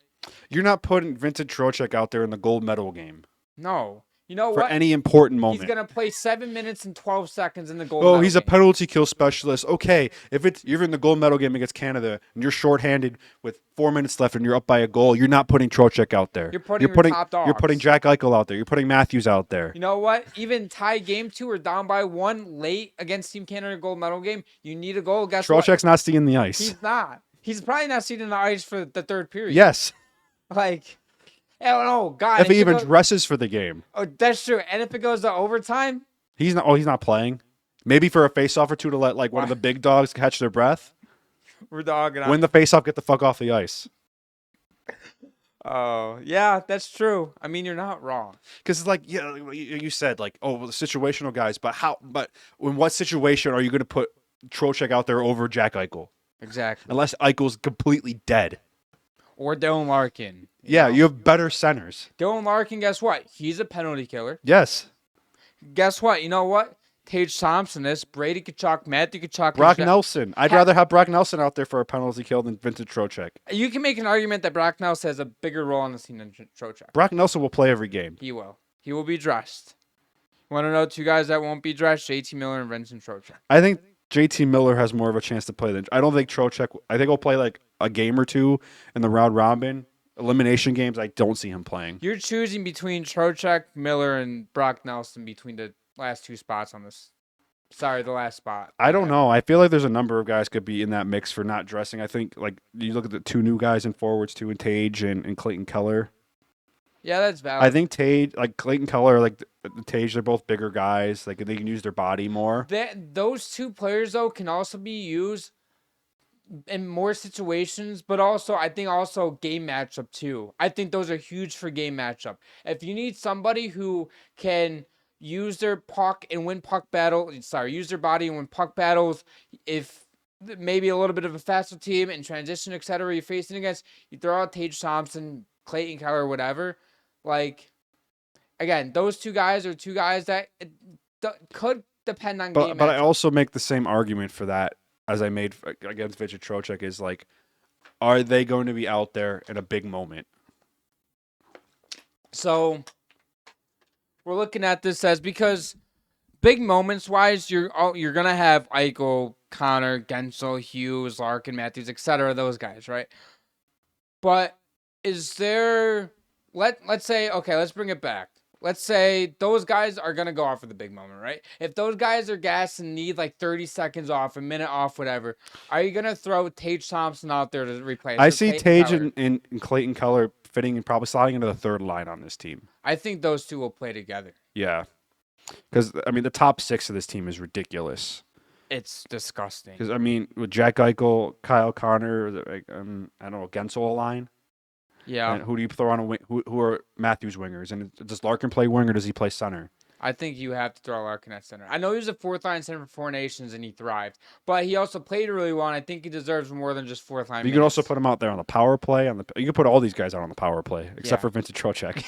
You're not putting Vincent Trocheck out there in the gold medal game. No. You know for what? For any important moment. He's going to play 7 minutes and 12 seconds in the gold medal game. He's a penalty kill specialist. Okay, if you're in the gold medal game against Canada and you're shorthanded with 4 minutes left and you're up by a goal, you're not putting Trocheck out there. You're putting top dogs. You're putting Jack Eichel out there. You're putting Matthews out there. You know what? Even tie game 2 or down by 1 late against Team Canada gold medal game, you need a goal. Guess what? Trocheck's not seeing the ice. He's not. He's probably not seeing the ice for the third period. Yes. Like, oh God! If he even dresses for the game. Oh, that's true. And if it goes to overtime, he's not playing. Maybe for a face-off or two to let one of the big dogs catch their breath. We're dogging out. Win the face-off, get the fuck off the ice. Oh yeah, that's true. I mean, you're not wrong. Because you said the situational guys, but how? But in what situation are you going to put Trocheck out there over Jack Eichel? Exactly. Unless Eichel's completely dead. Or Dylan Larkin. You have better centers. Dylan Larkin, guess what? He's a penalty killer. Yes. Guess what? You know what? Tage Thompson is. Brady Tkachuk, Matthew Tkachuk. Brock Nelson. I'd rather have Brock Nelson out there for a penalty kill than Vincent Trocheck. You can make an argument that Brock Nelson has a bigger role on the team than Trocheck. Brock Nelson will play every game. He will. He will be dressed. You want to know 2 guys that won't be dressed? JT Miller and Vincent Trocheck. I think JT Miller has more of a chance to play than... I don't think Trocheck... I think he'll play a game or 2 in the round robin. Elimination games, I don't see him playing. You're choosing between Trocheck, Miller, and Brock Nelson between the last 2 spots on this. Sorry, the last spot. I don't know. I feel like there's a number of guys could be in that mix for not dressing. I think you look at the 2 new guys in forwards too, and Tage and Clayton Keller. Yeah, that's valid. I think Tage, Clayton Keller, Tage, they're both bigger guys. They can use their body more. Those 2 players though can also be used in more situations, but also I think also game matchup too. I think those are huge for game matchup. If you need somebody who can use their puck and win puck battle, use their body and win puck battles, if maybe a little bit of a faster team and transition, etc. you're facing against, you throw out Tage Thompson, Clayton Keller, whatever. Like, again, those two guys are two guys that could depend on game matchup. But I also make the same argument for that as I made against Victor Trocheck is like, are they going to be out there in a big moment? So we're looking at this as because big moments wise, you're gonna have Eichel, Connor, Gensel, Hughes, Larkin, Matthews, etc. Those guys, right? But is there let's say, okay, let's bring it back. Let's say those guys are going to go off for the big moment, right? If those guys are gassed and need like 30 seconds off, a minute off, whatever, are you going to throw Tage Thompson out there to replace? I see Tage and Clayton Keller fitting and probably sliding into the third line on this team. I think those two will play together. Yeah. Because, I mean, the top six of this team is ridiculous. It's disgusting. Because, I mean, with Jack Eichel, Kyle Connor, I don't know, Gensel a line. Yeah. And who do you throw on a wing? Who are Matthews wingers? And does Larkin play wing or does he play center? I think you have to throw Larkin at center. I know he was a fourth line center for Four Nations and he thrived, but he also played really well. And I think he deserves more than just fourth line. You can also put him out there on the power play. You can put all these guys out on the power play except for Vincent Trocheck.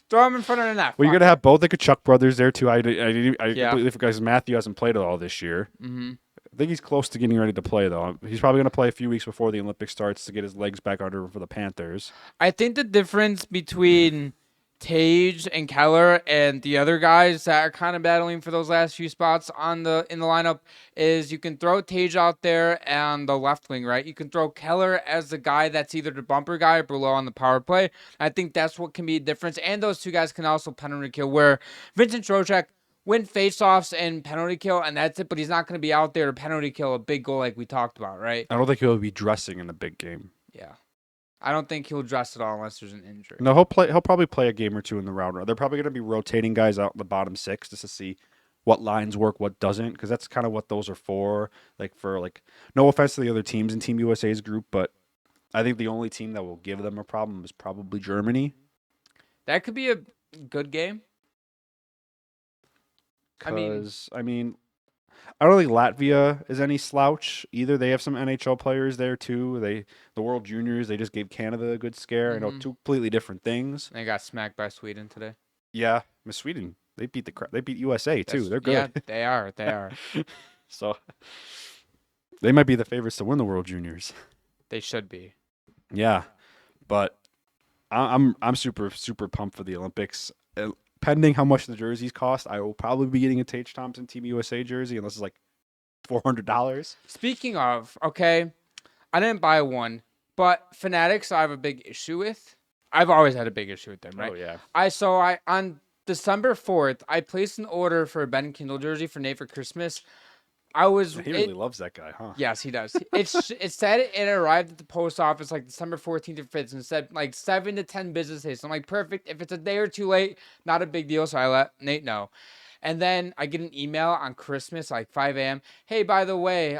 Throw him in front of the net. Well, you're gonna have both the Kachuk brothers there too. I completely forgot because Matthew hasn't played at all this year. Mm-hmm. I think he's close to getting ready to play, though. He's probably going to play a few weeks before the Olympics starts to get his legs back under for the Panthers. I think the difference between Tage and Keller and the other guys that are kind of battling for those last few spots in the lineup is you can throw Tage out there on the left wing, right? You can throw Keller as the guy that's either the bumper guy or below on the power play. I think that's what can be a difference. And those two guys can also penalty kill, where Vincent Trocheck win faceoffs and penalty kill, and that's it. But he's not going to be out there to penalty kill a big goal like we talked about, right? I don't think he'll be dressing in a big game. Yeah, I don't think he'll dress at all unless there's an injury. No, he'll probably play a game or two in the round. They're probably going to be rotating guys out in the bottom six just to see what lines work, what doesn't, because that's kind of what those are for. No offense to the other teams in Team USA's group, but I think the only team that will give them a problem is probably Germany. That could be a good game. I mean, I don't think Latvia is any slouch either. They have some NHL players there too. The World Juniors, they just gave Canada a good scare. Mm-hmm. I know, two completely different things. They got smacked by Sweden today. Yeah, Miss Sweden, they beat USA too. They're good. Yeah, they are. They are. So they might be the favorites to win the World Juniors. They should be. Yeah, but I'm super pumped for the Olympics. Pending how much the jerseys cost, I will probably be getting a Tage Thompson Team USA jersey unless it's like $400. Speaking of, okay, I didn't buy one, but Fanatics I have a big issue with. I've always had a big issue with them, right? Oh yeah. I on December 4th, I placed an order for a Ben Kindle jersey for Nate for Christmas. He really loves that guy, huh? Yes, he does. It said it arrived at the post office like December 14th or 5th and said like 7 to 10 business days. So I'm like, perfect. If it's a day or two late, not a big deal. So I let Nate know. And then I get an email on Christmas, like 5 a.m. Hey, by the way,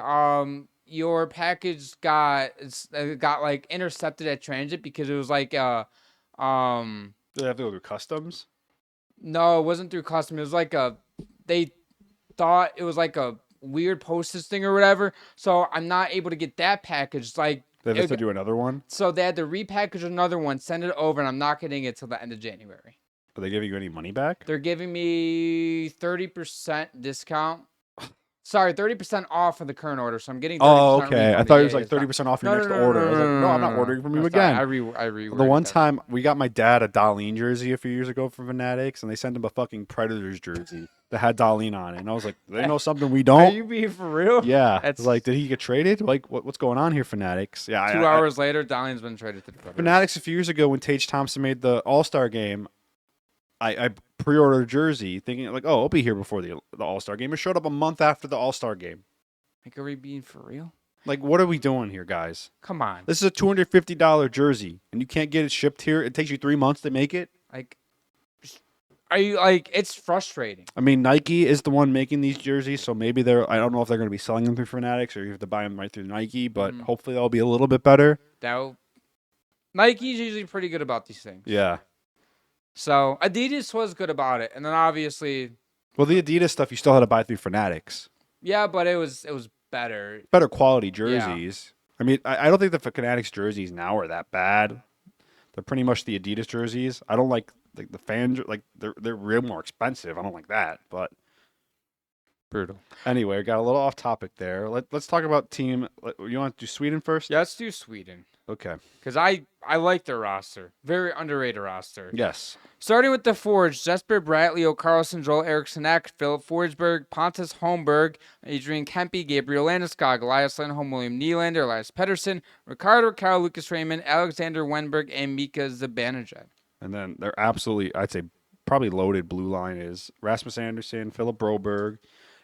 your package got like intercepted at transit because it was like Did they have to go through customs? No, it wasn't through custom. It was like they thought it was like a weird postage thing or whatever, so I'm not able to get that package. Like They have to do another one? So they had to repackage another one, send it over, and I'm not getting it till the end of January. Are they giving you any money back? They're giving me 30% discount. Sorry, 30% off for the current order, so I'm getting 30% Oh, okay. refund. I thought it was like 30% off your next order. I was like, no, I'm not ordering from you again. I reworded The one that. time we got my dad a Darlene jersey a few years ago from Fanatics, and they sent him a fucking Predators jersey that had Darlene on it. And I was like, they know something we don't. Are you being for real? Yeah. That's It's like, did he get traded? Like, what's going on here, Fanatics? Yeah. 2 hours later, Darlene's been traded to the Predators. Fanatics a few years ago when Tage Thompson made the All-Star game, I pre-ordered a jersey thinking like, oh, I'll be here before the All-Star game. It showed up a month after the All-Star game. Like, are we being for real? Like, what are we doing here, guys? Come on. This is a $250 jersey, and you can't get it shipped here. It takes you 3 months to make it. Like, Are you like? It's frustrating. I mean, Nike is the one making these jerseys, so maybe I don't know if they're going to be selling them through Fanatics or you have to buy them right through Nike, but hopefully they'll be a little bit better. Nike's usually pretty good about these things. Yeah. So Adidas was good about it, and then obviously. Well, the Adidas stuff you still had to buy through Fanatics. Yeah, but it was better. Better quality jerseys. Yeah. I mean, I don't think the Fanatics jerseys now are that bad. They're pretty much the Adidas jerseys. I don't like the fans. Like they're real more expensive. I don't like that. But brutal. Anyway, we got a little off topic there. Let's talk about team. You want to do Sweden first? Yeah, let's do Sweden. Okay. Because I like their roster. Very underrated roster. Yes. Starting with the forwards, Jesper Bratt, Leo Carlson, Joel Eriksson Ek, Philip Forsberg, Pontus Holmberg, Adrian Kempe, Gabriel Landeskog, Elias Lindholm, William Nylander, Elias Pettersson, Ricardo Carl, Lucas Raymond, Alexander Wenberg, and Mika Zibanejad. And then they're absolutely, I'd say, probably loaded blue line is Rasmus Andersson, Philip Broberg,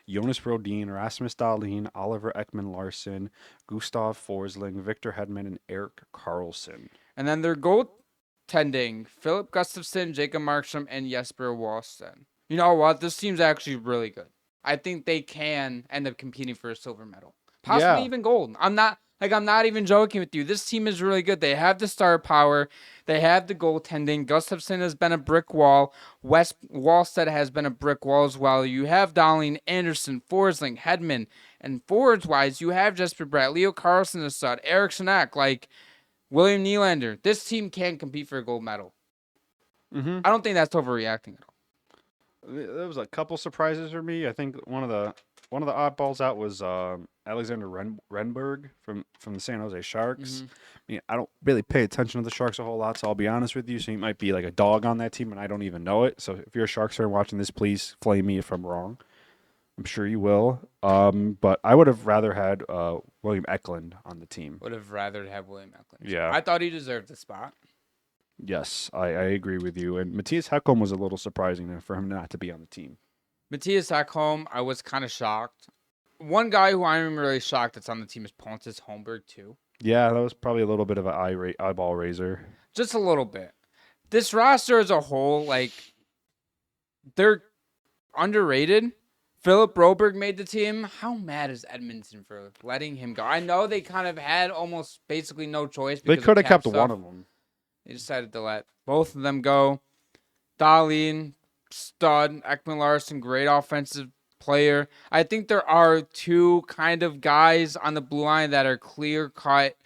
Jonas Brodin, Rasmus Dahlin, Oliver Ekman-Larsson, Gustav Forsling, Victor Hedman, and Erik Karlsson. And then their goaltending, Philip Gustafsson, Jacob Markstrom, and Jesper Wallstedt. You know what? This team's actually really good. I think they can end up competing for a silver medal. Possibly even gold. I'm not even joking with you. This team is really good. They have the star power. They have the goaltending. Gustafsson has been a brick wall. Wallstedt has been a brick wall as well. You have Dahlin, Anderson, Forsling, Hedman. And forwards-wise, you have Jesper Bratt, Leo Carlsson, the stud, Eriksson Ek, William Nylander. This team can compete for a gold medal. Mm-hmm. I don't think that's overreacting at all. There was a couple surprises for me. I think one of the oddballs out was Alexander Renberg from the San Jose Sharks. Mm-hmm. I mean, I don't really pay attention to the Sharks a whole lot, so I'll be honest with you. So he might be like a dog on that team, and I don't even know it. So if you're a Sharks fan watching this, please flame me if I'm wrong. I'm sure you will. But I would have rather had William Eklund on the team. Would have rather have William Eklund. Yeah. I thought he deserved the spot. Yes, I agree with you. And Matthias Ekholm was a little surprising for him not to be on the team. Matthias Ekholm, I was kind of shocked. One guy who I'm really shocked that's on the team is Pontus Holmberg, too. Yeah, that was probably a little bit of an eyeball raiser. Just a little bit. This roster as a whole, they're underrated. Philip Broberg made the team. How mad is Edmonton for letting him go? I know they kind of had almost basically no choice. They could have kept one of them. They decided to let both of them go. Dahlin, stud. Ekman-Larsson, great offensive player. I think there are two kind of guys on the blue line that are clear cut.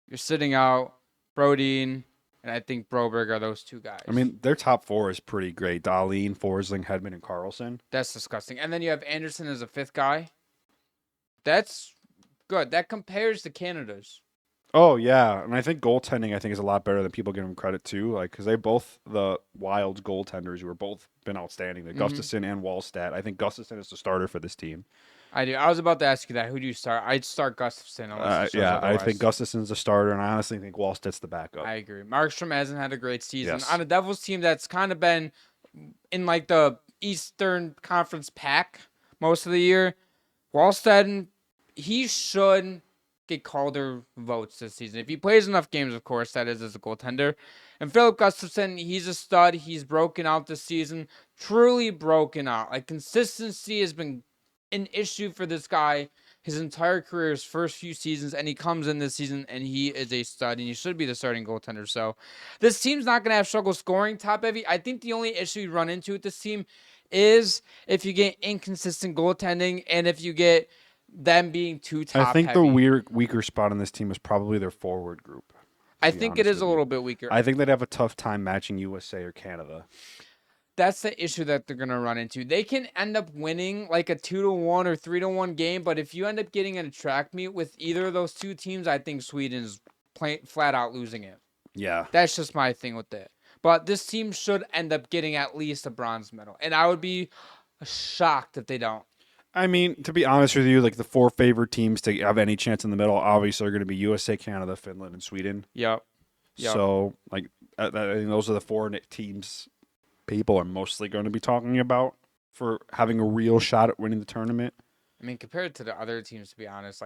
You're sitting out Brodin, and I think Broberg are those two guys. I mean, their top four is pretty great. Dahlin, Forsling, Hedman, and Karlsson. That's disgusting. And then you have Anderson as a fifth guy. That's good. That compares to Canada's. Oh, yeah. And I think goaltending, is a lot better than people give them credit to. Because they both, the Wild's goaltenders, who have both been outstanding. The Gustafsson and Wallstedt. I think Gustafsson is the starter for this team. I do. I was about to ask you that. Who do you start? I'd start Gustafsson. I think Gustafsson's the starter, and I honestly think Wallstedt's the backup. I agree. Markstrom hasn't had a great season. Yes. On a Devils team that's kind of been in the Eastern Conference pack most of the year, Wallstedt, he should get Calder votes this season. If he plays enough games, of course, that is as a goaltender. And Philip Gustafsson, he's a stud. He's broken out this season. Truly broken out. Consistency has been an issue for this guy his entire career, his first few seasons, and he comes in this season and he is a stud, and he should be the starting goaltender. So this team's not going to have struggle scoring top heavy. I think the only issue you run into with this team is if you get inconsistent goaltending and if you get them being too top I think heavy. the weaker spot in this team is probably their forward group. I think it is a little bit weaker. I think they'd have a tough time matching USA or Canada. That's the issue that they're going to run into. They can end up winning a 2-1 or 3-1 game, but if you end up getting in a track meet with either of those two teams, I think Sweden's flat out losing it. Yeah. That's just my thing with it. But this team should end up getting at least a bronze medal, and I would be shocked if they don't. I mean, to be honest with you, the four favorite teams to have any chance in the middle obviously are going to be USA, Canada, Finland, and Sweden. Yep. So, I think those are the four teams people are mostly going to be talking about for having a real shot at winning the tournament. I mean, compared to the other teams, to be honest,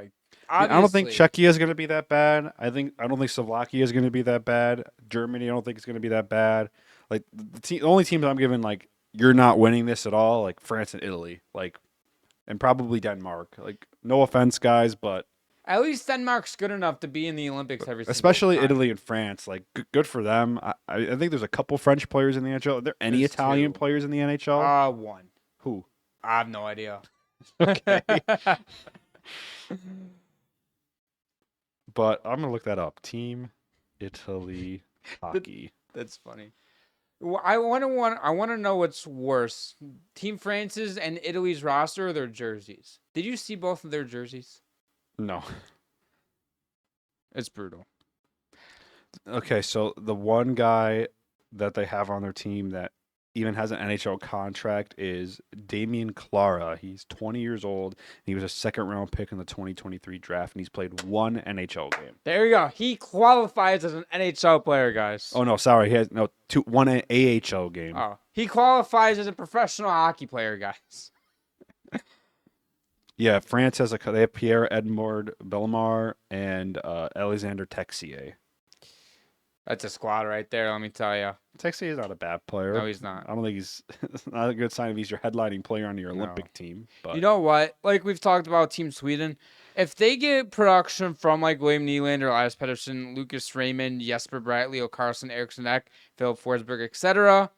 I don't think Czechia is going to be that bad. I don't think Slovakia is going to be that bad. Germany, I don't think it's going to be that bad. The only teams I'm giving you're not winning this at all, like France and Italy, like, and probably Denmark. Like, no offense, guys, but At least Denmark's good enough to be in the Olympics every single especially time. Italy and France, like, good for them. I think there's a couple French players in the NHL. Are there any There's Italian 2. players in the NHL? One. Who? I have no idea. Okay. But I'm gonna look that up. Team Italy hockey. That's funny. Well, I want to know what's worse: Team France's and Italy's roster or their jerseys. Did you see both of their jerseys? No. It's brutal. Okay, so the one guy that they have on their team that even has an NHL contract is Damien Clara. He's 20 years old. He was a second-round pick in the 2023 draft, and he's played one NHL game. There you go. He qualifies as an NHL player, guys. Oh no, sorry, he has one AHL game. Oh, he qualifies as a professional hockey player, guys. Yeah, France has they have Pierre Edmond Bellemare and Alexander Texier. That's a squad right there, let me tell you. Texier is not a bad player. No, he's not. I don't think it's not a good sign if he's your headlining player on your Olympic team. But you know what? Like we've talked about Team Sweden, if they get production from like William Nylander, Elias Pettersson, Lucas Raymond, Jesper Bratt, Leo Carlson, Eriksson Ek, Philip Forsberg, etc.,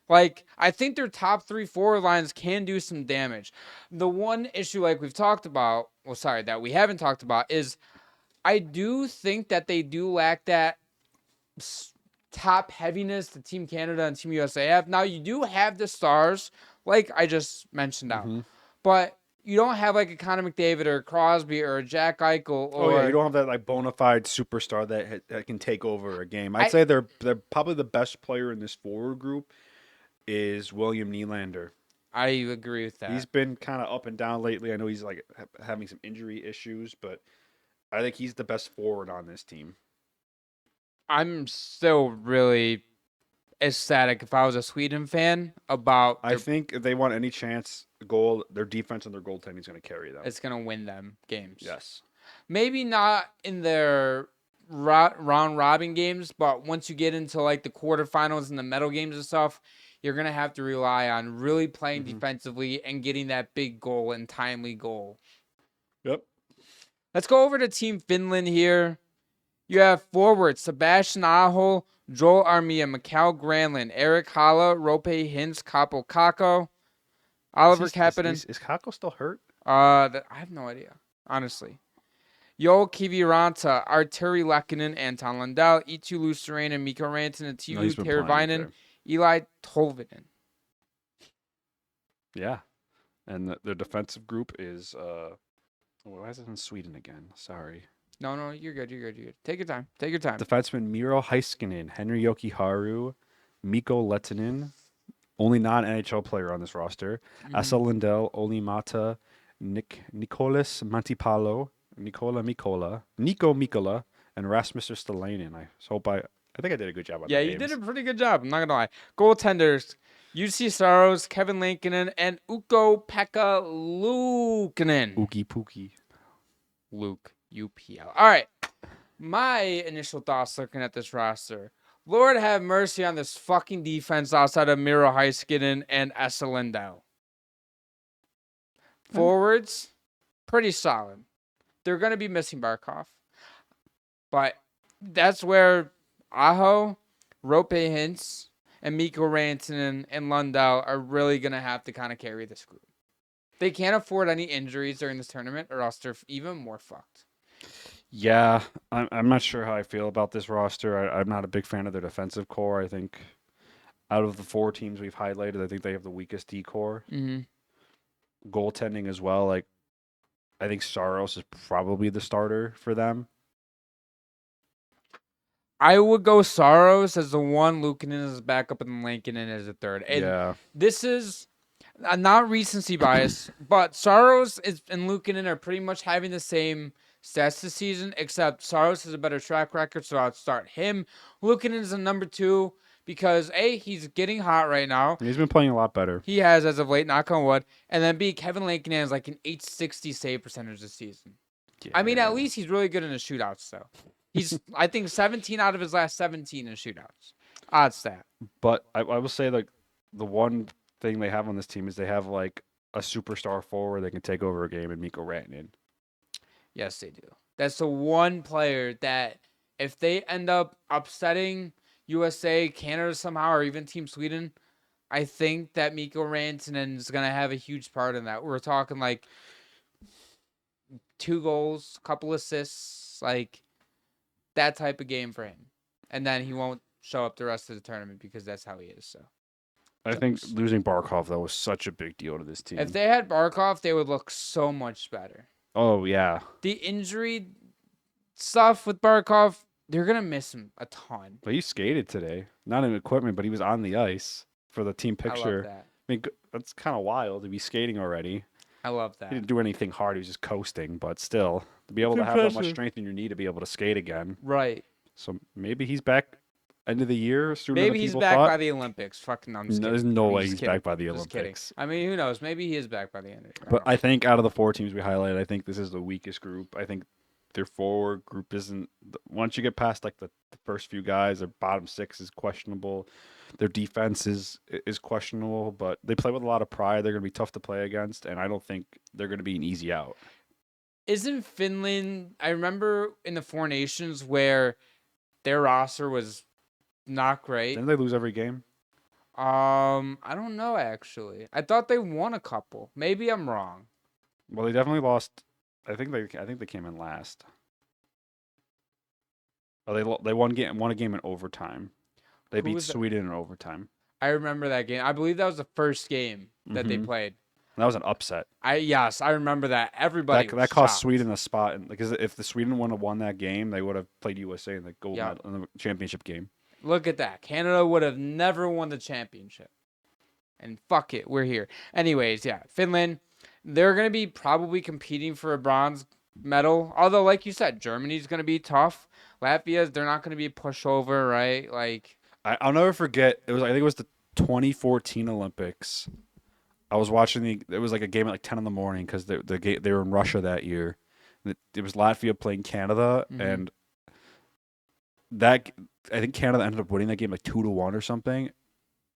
like I think their top 3 forward lines can do some damage. The one issue, like we've talked about, that we haven't talked about, is I do think that they do lack that top heaviness that Team Canada and Team USA have. Now, you do have the stars, like I just mentioned out. But you don't have like a Connor McDavid or a Crosby or a Jack Eichel. Or you don't have that like bona fide superstar that can take over a game. I'd say they're probably the best player in this forward group is William Nylander. I agree with that. He's been kind of up and down lately. I know he's like having some injury issues, but I think he's the best forward on this team. I'm still really ecstatic if I was a Sweden fan about. I think if they want any chance, their defense and their goaltending is going to carry them. It's going to win them games. Yes. Maybe not in their round robin games, but once you get into like the quarterfinals and the medal games and stuff, you're going to have to rely on really playing defensively and getting that big goal and timely goal. Yep. Let's go over to Team Finland here. You have forwards Sebastian Aho, Joel Armia, Mikhail Granlund, Eric Haula, Rope Hintz, Kaapo Kakko, Oliver Kapanen. Is Kakko still hurt? I have no idea, honestly. Joel Kiviranta, Arturi Lehkonen, Anton Lundell, Eetu Luostarinen, Mikko Rantanen, Teuvo Teravainen, Eli Tolvanen. Yeah. And their defensive group is why is it in Sweden again? Sorry. No, you're good. Take your time. Defenseman Miro Heiskanen, Henri Jokiharju, Mikko Lehtinen, only non-NHL player on this roster. Esa Lindell, Oli Mata, Nicolas Mantipalo, Nico Mikola, and Rasmus Stalainen. I think I did a good job on the names. You did a pretty good job. I'm not gonna lie. Goaltenders: UC Saros, Kevin Lankinen, and Ukko-Pekka Luukkonen. Ookie Pookie. Luke. UPL. All right. My initial thoughts looking at this roster. Lord have mercy on this fucking defense outside of Miro Heiskanen and Esa Lindell. Forwards, pretty solid. They're going to be missing Barkov. But that's where Aho, Rope Hintz, and Mikko Rantanen and Lundell are really going to have to kind of carry this group. They can't afford any injuries during this tournament or else they're even more fucked. Yeah, I'm not sure how I feel about this roster. I'm not a big fan of their defensive core. I think out of the 4 teams we've highlighted, I think they have the weakest D-core. Goaltending as well. Like, I think Saros is probably the starter for them. I would go Saros as the 1, Luukkonen as a backup, and Lankinen as a third. And this is not recency bias, but Saros and Luukkonen are pretty much having the same stats this season, except Saros has a better track record, so I'd start him. Luukkonen is a number 2 because A, he's getting hot right now. He's been playing a lot better. He has as of late, knock on wood. And then B, Kevin Lankinen has like an 860 save percentage this season. Yeah. I mean, at least he's really good in the shootouts, though. He's, I think, 17 out of his last 17 in shootouts. Odd stat. But I will say, like, the one thing they have on this team is they have like a superstar forward that can take over a game and Mikko Rantanen. Yes, they do. That's the one player that if they end up upsetting USA, Canada somehow, or even Team Sweden, I think that Mikko Rantanen is going to have a huge part in that. We're talking like 2 goals, couple assists, like that type of game for him. And then he won't show up the rest of the tournament because that's how he is. So I think losing Barkov, though, was such a big deal to this team. if they had Barkov, they would look so much better. Oh, yeah. The injury stuff with Barkov, they're going to miss him a ton. But he skated today. Not in equipment, but he was on the ice for the team picture. I love that. I mean, that's kind of wild to be skating already. I love that. He didn't do anything hard. He was just coasting, but still, to be able to have that much strength in your knee to be able to skate again. Right. So maybe he's back end of the year sooner Maybe than he's people back thought. by the Olympics. Fucking, I'm just kidding. There's no I'm way just he's kidding. back by the Just kidding. Olympics. I mean, who knows? Maybe he is back by the end of the year. But I think out of the 4 teams we highlighted, I think this is the weakest group. I think their forward group isn't. Once you get past like the first few guys, their bottom 6 is questionable. Their defense is questionable, but they play with a lot of pride. They're going to be tough to play against, and I don't think they're going to be an easy out. Isn't Finland? I remember in the 4 Nations where their roster was not great. Didn't they lose every game? I don't know actually. I thought they won a couple. Maybe I'm wrong. Well, they definitely lost. I think they came in last. Oh, they won a game in overtime. They beat Sweden in overtime. I remember that game. I believe that was the first game that they played. That was an upset. Yes, I remember that. Everybody that cost Sweden a spot, because if the Sweden would have won that game, they would have played USA in the gold medal, in the championship game. Look at that. Canada would have never won the championship. And fuck it, we're here. Anyways, yeah, Finland, they're going to be probably competing for a bronze medal. Although, like you said, Germany's going to be tough. Latvia, they're not going to be a pushover, right? Like, I'll never forget. I think it was the 2014 Olympics. I was watching it was like a game at like 10 in the morning because they were in Russia that year. It was Latvia playing Canada, and I think Canada ended up winning that game like 2-1 or something.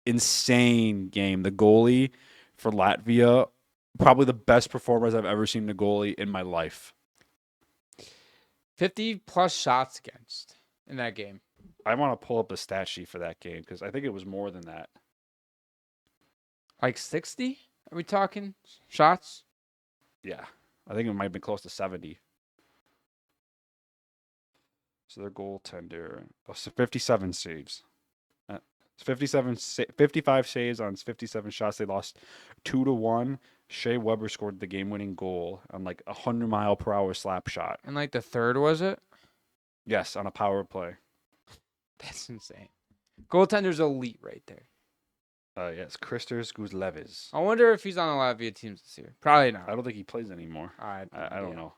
Insane game. The goalie for Latvia, probably the best performance I've ever seen a goalie in my life. 50+ shots against in that game. I want to pull up the stat sheet for that game because I think it was more than that. Like 60? Are we talking shots? Yeah. I think it might have been close to 70. So their goaltender, 57 saves. 55 saves on 57 shots. They lost 2-1. Shea Weber scored the game-winning goal on like a 100-mile-per-hour slap shot. And like the third, was it? Yes, on a power play. That's insane. Goaltender's elite right there. Yes, Kristers Guzlevis. I wonder if he's on the Latvia teams this year. Probably not. I don't think he plays anymore. I don't know.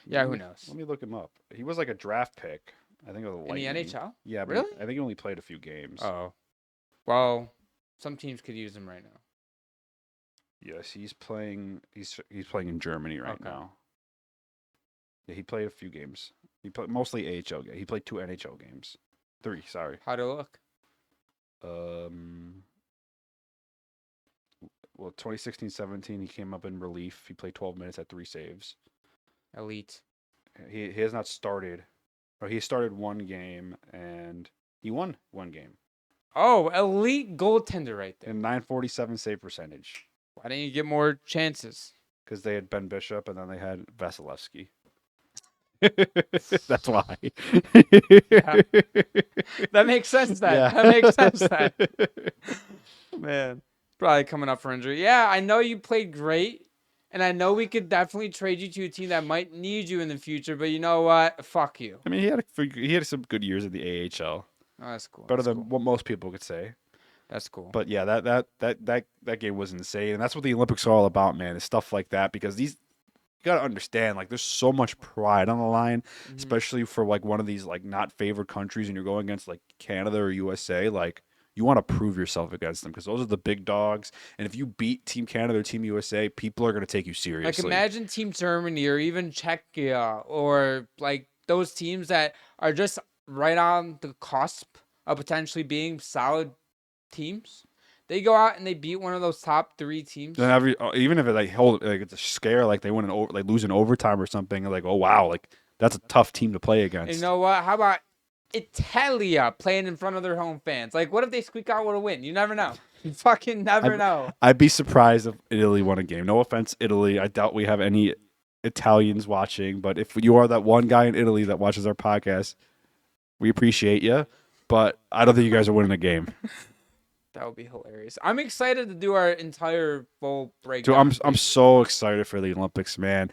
Yeah, who knows? Let me look him up. He was like a draft pick. I think it was in the NHL? Yeah, but really? I think he only played a few games. Oh. Well, some teams could use him right now. Yes, he's playing. He's playing in Germany right now. Yeah, he played a few games. He played mostly AHL games. He played 2 NHL games. 3, sorry. How'd it look? Well, 2016-17, he came up in relief. He played 12 minutes at 3 saves. Elite. He has not started. Or he started 1 game and he won 1 game. Oh, elite goaltender right there. And 947 save percentage. Why didn't you get more chances? Because they had Ben Bishop and then they had Vasilevsky. That's why. Yeah. That makes sense then. Yeah. That makes sense then. Man. Probably coming up for injury. Yeah, I know you played great. And I know we could definitely trade you to a team that might need you in the future. But you know what? Fuck you. I mean, he had some good years at the AHL. Oh, that's cool. Better than what most people could say. That's cool. But yeah, that game was insane. And that's what the Olympics are all about, man. Is stuff like that. Because you gotta understand, like, there's so much pride on the line, especially for like one of these like not favored countries, and you're going against like Canada or USA. Like, you want to prove yourself against them because those are the big dogs. And if you beat Team Canada or Team USA, people are going to take you seriously. Like, imagine Team Germany or even Czechia or like those teams that are just right on the cusp of potentially being solid teams. They go out and they beat one of those top 3 teams. Then even if it's a scare, like they win like lose in overtime or something, like, oh wow, like that's a tough team to play against. You know what? How about Italia playing in front of their home fans? Like, what if they squeak out with a win? You never know. You fucking never know. I'd be surprised if Italy won a game. No offense, Italy. I doubt we have any Italians watching, but if you are that one guy in Italy that watches our podcast, we appreciate you. But I don't think you guys are winning a game. That would be hilarious. I'm excited to do our entire full breakdown. Dude, I'm so excited for the Olympics, man.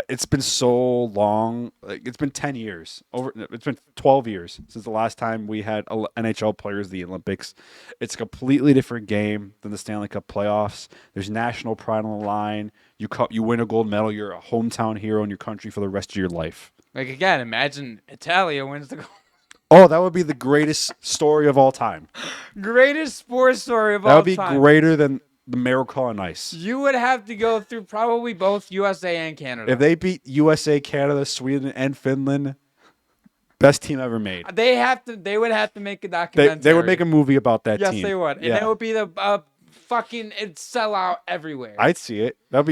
It's been so long. Like, it's been 10 years. It's been 12 years since the last time we had NHL players at the Olympics. It's a completely different game than the Stanley Cup playoffs. There's national pride on the line. You win a gold medal. You're a hometown hero in your country for the rest of your life. Like, again, imagine Italia wins the gold. Oh, that would be the greatest story of all time. Greatest sports story of all time. That would be greater than the Miracle on Ice. You would have to go through probably both USA and Canada. If they beat USA, Canada, Sweden, and Finland, best team ever made. They would have to make a documentary. They would make a movie about that team. Yes, they would. And it would be the it'd sell out everywhere. I'd see it. I'd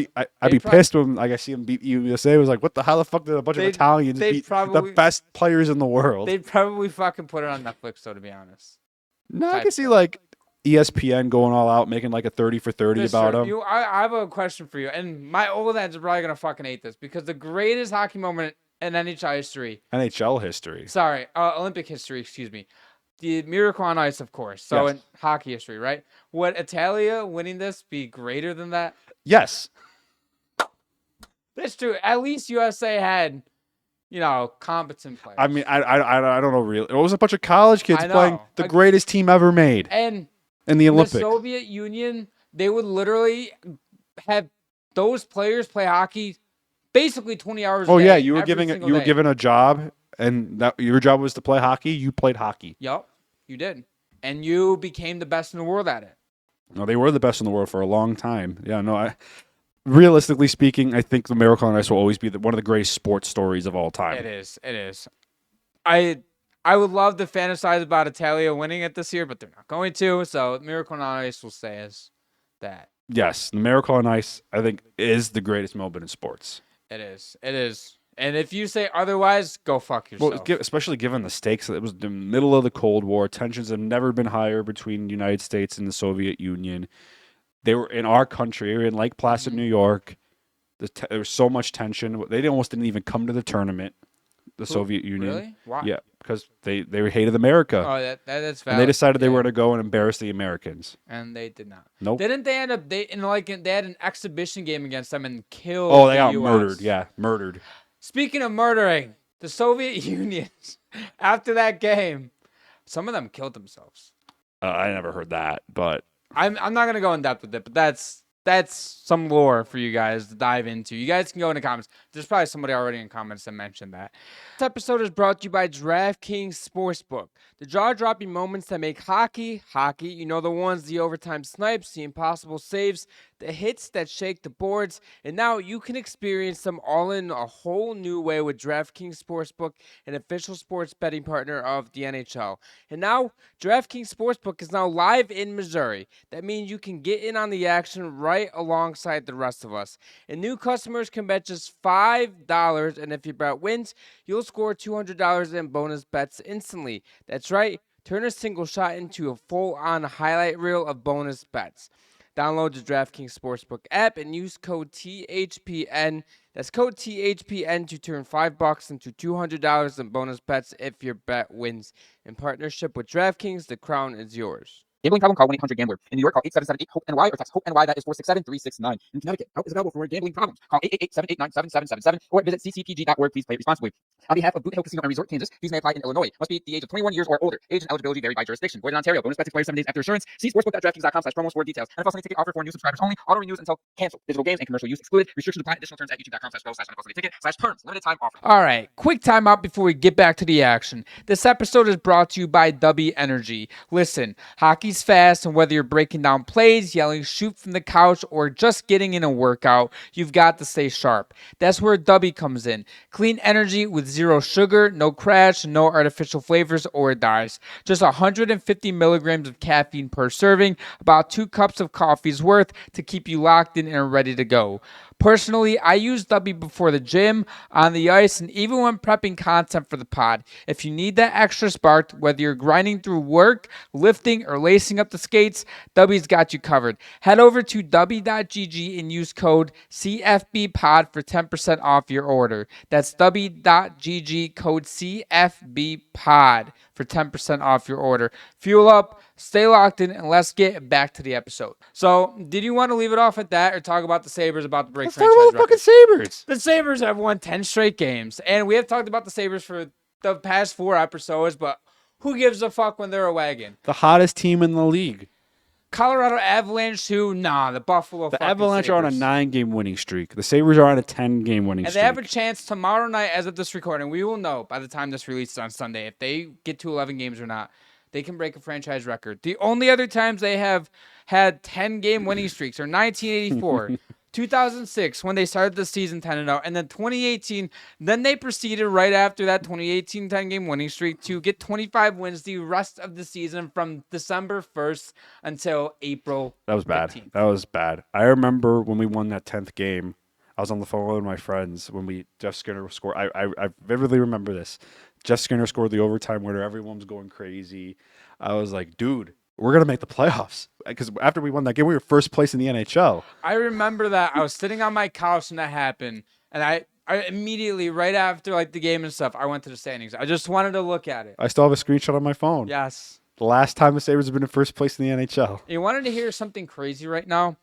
be pissed when I see them beat USA. It was like, what the hell the fuck did a bunch of Italians beat the best players in the world? They'd probably fucking put it on Netflix, though, to be honest. No, I can see like ESPN going all out, making like a 30 for 30 about them. I have a question for you, and my old heads are probably gonna fucking hate this because the greatest hockey moment in NHL history. Sorry, Olympic history. Excuse me. The Miracle on Ice, of course. So in hockey history, right? Would Italia winning this be greater than that? Yes. That's true. At least USA had, competent players. I mean, I don't know really. It was a bunch of college kids playing the greatest team ever made. And in the Olympics. The Soviet Union, they would literally have those players play hockey basically 20 hours a day. Oh yeah, you were given a job, and your job was to play hockey. You played hockey. Yep, you did, and you became the best in the world at it. No, they were the best in the world for a long time. Yeah, no, realistically speaking, I think the Miracle on Ice will always be one of the greatest sports stories of all time. It is. I would love to fantasize about Italia winning it this year, but they're not going to. So Miracle on Ice will say as that. Yes, the Miracle on Ice, I think, is the greatest moment in sports. It is. And if you say otherwise, go fuck yourself. Well, especially given the stakes. It was the middle of the Cold War. Tensions have never been higher between the United States and the Soviet Union. They were in our country. They were in Lake Placid, New York. There was so much tension. They almost didn't even come to the tournament. The Soviet Union. Really? Why? Yeah, because they hated America. Oh, that's valid. And they decided they were going to go and embarrass the Americans. And they did not. Nope. Didn't they end up? They had an exhibition game against them and killed. Oh, they got US. murdered. Yeah, murdered. Speaking of murdering, the Soviet Union after that game, some of them killed themselves. I never heard that, but I'm not gonna go in depth with it, but that's some lore for you guys to dive into. You guys can go in the comments. There's probably somebody already in comments that mentioned that. This episode is brought to you by DraftKings Sportsbook. The jaw-dropping moments that make hockey. You know the ones, the overtime snipes, the impossible saves, the hits that shake the boards. And now you can experience them all in a whole new way with DraftKings Sportsbook, an official sports betting partner of the NHL. And now, DraftKings Sportsbook is now live in Missouri. That means you can get in on the action right alongside the rest of us. And new customers can bet just $5, and if your bet wins, you'll score $200 in bonus bets instantly. That's right, turn a single shot into a full-on highlight reel of bonus bets. Download the DraftKings Sportsbook app and use code THPN. That's code THPN to turn $5 into $200 in bonus bets if your bet wins. In partnership with DraftKings, the crown is yours. Gambling problem? Call 1-800-GAMBLER. In New York, call 877-8-HOPE-NY or text HOPE-NY. That is 467-3669. In Connecticut, help is available for gambling problems. Call 888-789-7777 or visit ccpg.org. Please play responsibly. On behalf of Boot Hill Casino and Resort, Kansas, fees may apply in Illinois. Must be the age of 21 years or older. Age and eligibility vary by jurisdiction. Void in Ontario. Bonus bets expire 7 days after assurance. See sportsbook.draftkings.com/promos for details. NFL Sunday ticket offer for new subscribers only. Auto renews until canceled. Digital games and commercial use excluded. Restrictions apply. Additional terms at youtube.com/go/NFL Sunday ticket/terms. Limited time offer. All right, quick time out before we get back to the action. This episode is brought to you by W Energy. Listen, hockey Dubby's fast, and whether you're breaking down plays, yelling shoot from the couch, or just getting in a workout, you've got to stay sharp. That's where Dubby comes in. Clean energy with zero sugar, no crash, no artificial flavors or dyes. Just 150 milligrams of caffeine per serving, about 2 cups of coffee's worth to keep you locked in and ready to go. Personally, I use Dubby before the gym, on the ice, and even when prepping content for the pod. If you need that extra spark, whether you're grinding through work, lifting, or lacing up the skates, Dubby's got you covered. Head over to Dubby.gg and use code CFB Pod for 10% off your order. That's Dubby.gg, code CFB Pod for 10% off your order. Fuel up, stay locked in, and let's get back to the episode. So, did you want to leave it off at that or talk about the Sabres about to break Let's talk franchise about the fucking records? Sabres. The Sabres have won 10 straight games, and we have talked about the Sabres for the past 4 episodes, but who gives a fuck when they're a wagon? The hottest team in the league. Colorado Avalanche too? Nah, the Buffalo The fucking Avalanche are on a Sabres. 9-game winning streak. The Sabres are on a 10-game winning And streak. they have a chance tomorrow night, as of this recording. We will know by the time this releases on Sunday if they get to 11 games or not. They can break a franchise record. The only other times they have had 10-game winning streaks are 1984, 2006 when they started the season 10-0, and then 2018. Then they proceeded right after that 2018 10-game winning streak to get 25 wins the rest of the season from December 1st until April 15th. That was bad. That was bad. I remember when we won that 10th game. I was on the phone with my friends when Jeff Skinner scored. I vividly remember this. Jeff Skinner scored the overtime winner. Everyone was going crazy. I was like, dude, we're going to make the playoffs. Because after we won that game, we were first place in the NHL. I remember that. I was sitting on my couch when that happened. And I immediately, right after like the game and stuff, I went to the standings. I just wanted to look at it. I still have a screenshot on my phone. Yes. The last time the Sabres have been in first place in the NHL. You wanted to hear something crazy right now?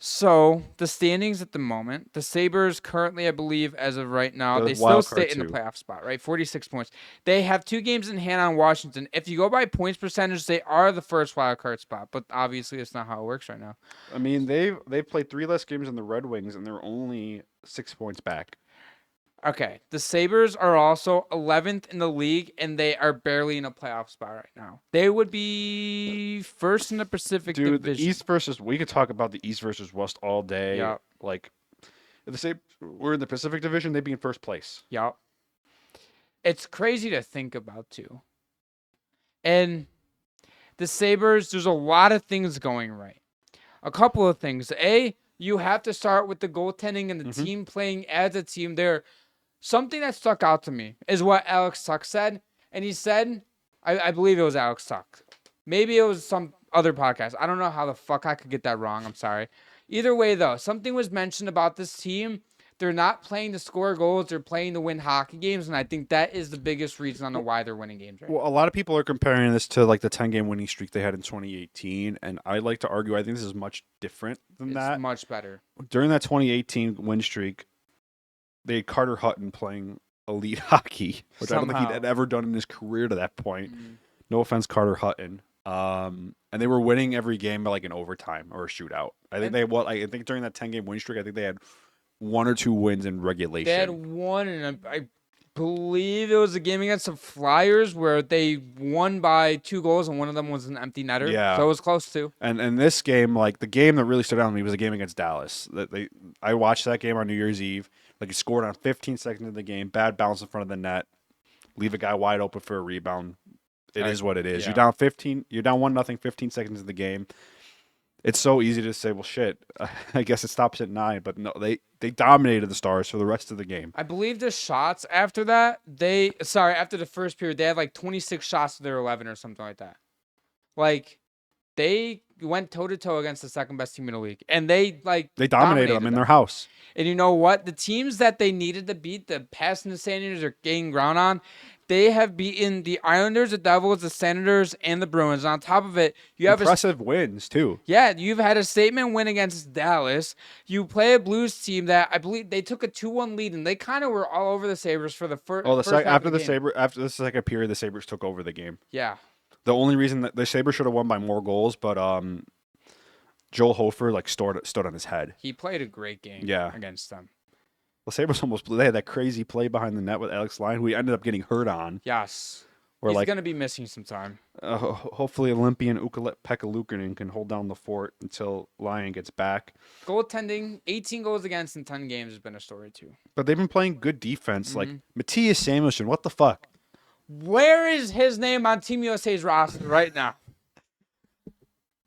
So, the standings at the moment, the Sabres currently, I believe, as of right now, The they still wild stay card in the too. playoff spot, right? 46 points. They have 2 games in hand on Washington. If you go by points percentage, they are the first wild card spot, but obviously that's not how it works right now. I mean, they've played 3 less games than the Red Wings, and they're only 6 points back. Okay, the Sabres are also 11th in the league, and they are barely in a playoff spot right now. They would be first in the Pacific Dude, Division. the East versus we could talk about the East versus West all day. Yeah. Like, if the Sabres were in the Pacific Division, they'd be in first place. Yep. It's crazy to think about, too. And the Sabres, there's a lot of things going right. A couple of things. A, you have to start with the goaltending and the team playing as a team there. Something that stuck out to me is what Alex Tuck said. And he said, I believe it was Alex Tuck. Maybe it was some other podcast. I don't know how the fuck I could get that wrong. I'm sorry. Either way, though, something was mentioned about this team. They're not playing to score goals. They're playing to win hockey games. And I think that is the biggest reason on why they're winning games right now. Well, a lot of people are comparing this to like the 10-game winning streak they had in 2018, and I like to argue I think this is much different than It's that. much better. During that 2018 win streak, they had Carter Hutton playing elite hockey, which I don't think he'd Somehow. had ever done in his career to that point. Mhm. No offense, Carter Hutton. And they were winning every game by like an overtime or a shootout. I think I think during that 10-game win streak, I think they had 1 or 2 wins in regulation. They had one, and I believe it was a game against the Flyers where they won by 2 goals, and one of them was an empty netter. Yeah. So it was close, too. And this game, like the game that really stood out to me was a game against Dallas. I watched that game on New Year's Eve. Like he scored on 15 seconds of the game, bad bounce in front of the net, leave a guy wide open for a rebound. It is what it is. Yeah. You're down 15. You're down 1-0, 15 seconds of the game. It's so easy to say, well, shit. I guess it stops at 9, but no, they dominated the Stars for the rest of the game. I believe the shots after that, after the first period, they had like 26 shots to their 11 or something like that. Like, they went toe-to-toe against the second best team in the league. And they Dominated them in their house. And you know what? The teams that they needed to beat, the Pats and the Senators, are gaining ground on. They have beaten the Islanders, the Devils, the Senators, and the Bruins. On top of it, you have Impressive wins, too. you've had a statement win against Dallas. You play a Blues team that I believe they took a 2-1 lead, and they kind of were all over the Sabres for the first. After the second period, the Sabres took over the game. Yeah. The only reason that the Sabres should have won by more goals, but Joel Hofer stood on his head. He played a great game against them. The Sabres almost blew. They had that crazy play behind the net with Alex Lyon, who he ended up getting hurt on. Yes. Or He's like, going to be missing some time. hopefully Olympian Ukko-Pekka Luukkonen can hold down the fort until Lyon gets back. Goaltending, 18 goals against in 10 games has been a story too. But they've been playing good defense. Like Matthias Samuelsson, what the fuck? Where is his name on Team USA's roster right now?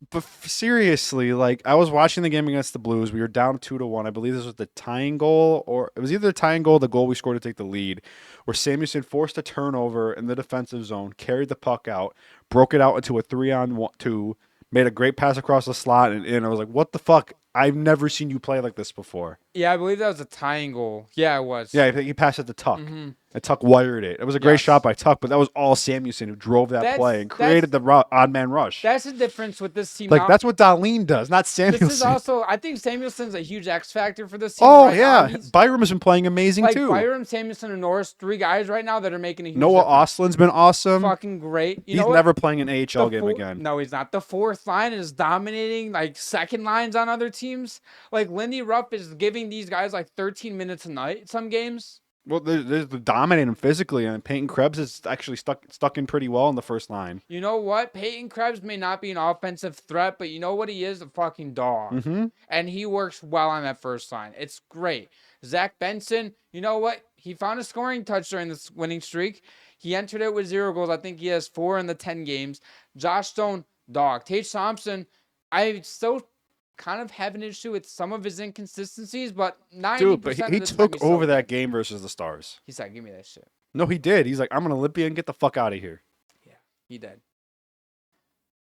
But seriously, like I was watching the game against the Blues. We were down 2-1. I believe this was the tying goal, or it was either the tying goal or the goal we scored to take the lead, where Samuelsson forced a turnover in the defensive zone, carried the puck out, broke it out into a 3-on-2, made a great pass across the slot, and I was like, what the fuck? I've never seen you play like this before. Yeah, I believe that was a tying goal. Yeah, it was. Yeah, I think he passed it to Tuck. And Tuck wired it. It was a great shot by Tuck, but that was all Samuelsson who drove that play and created the odd man rush. That's the difference with this team. Like, now. that's what Dahlin does, not Samuelsson. This is also, I think Samuelson's a huge X factor for this team. Oh, right yeah. now. Byram has been playing amazing, like too. Byram, Samuelsson, and Norris, 3 guys right now that are making a huge Noah difference. Ostland's been awesome. Fucking great. He's never playing an AHL game again. No, he's not. The 4th line is dominating, like, second lines on other teams. Like, Lindy Ruff is giving these guys, like, 13 minutes a night some games. Well, they're dominating physically, and Peyton Krebs is actually stuck in pretty well in the first line. You know what? Peyton Krebs may not be an offensive threat, but you know what he is? A fucking dog. And he works well on that first line. It's great. Zach Benson, you know what? He found a scoring touch during this winning streak. He entered it with 0 goals. I think he has 4 in the 10 games. Josh Stone, dog. Tage Thompson, I still kind of have an issue with some of his inconsistencies, but 90% Dude, but he of the time took he's over so that good. game versus the Stars. He said, give me that shit. No, he did. He's like, I'm an Olympian. Get the fuck out of here. Yeah, he did.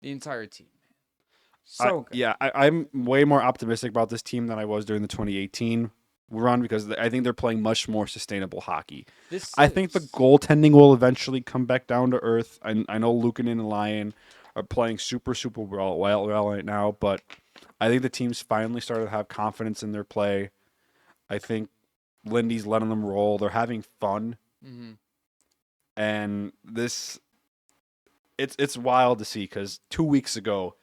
The entire team. So good. Yeah, I'm way more optimistic about this team than I was during the 2018 run because I think they're playing much more sustainable hockey. I think the goaltending will eventually come back down to earth. I know Luukkonen and Lyon are playing super well right now, but I think the team's finally started to have confidence in their play. I think Lindy's letting them roll. They're having fun. And it's wild to see because 2 weeks ago,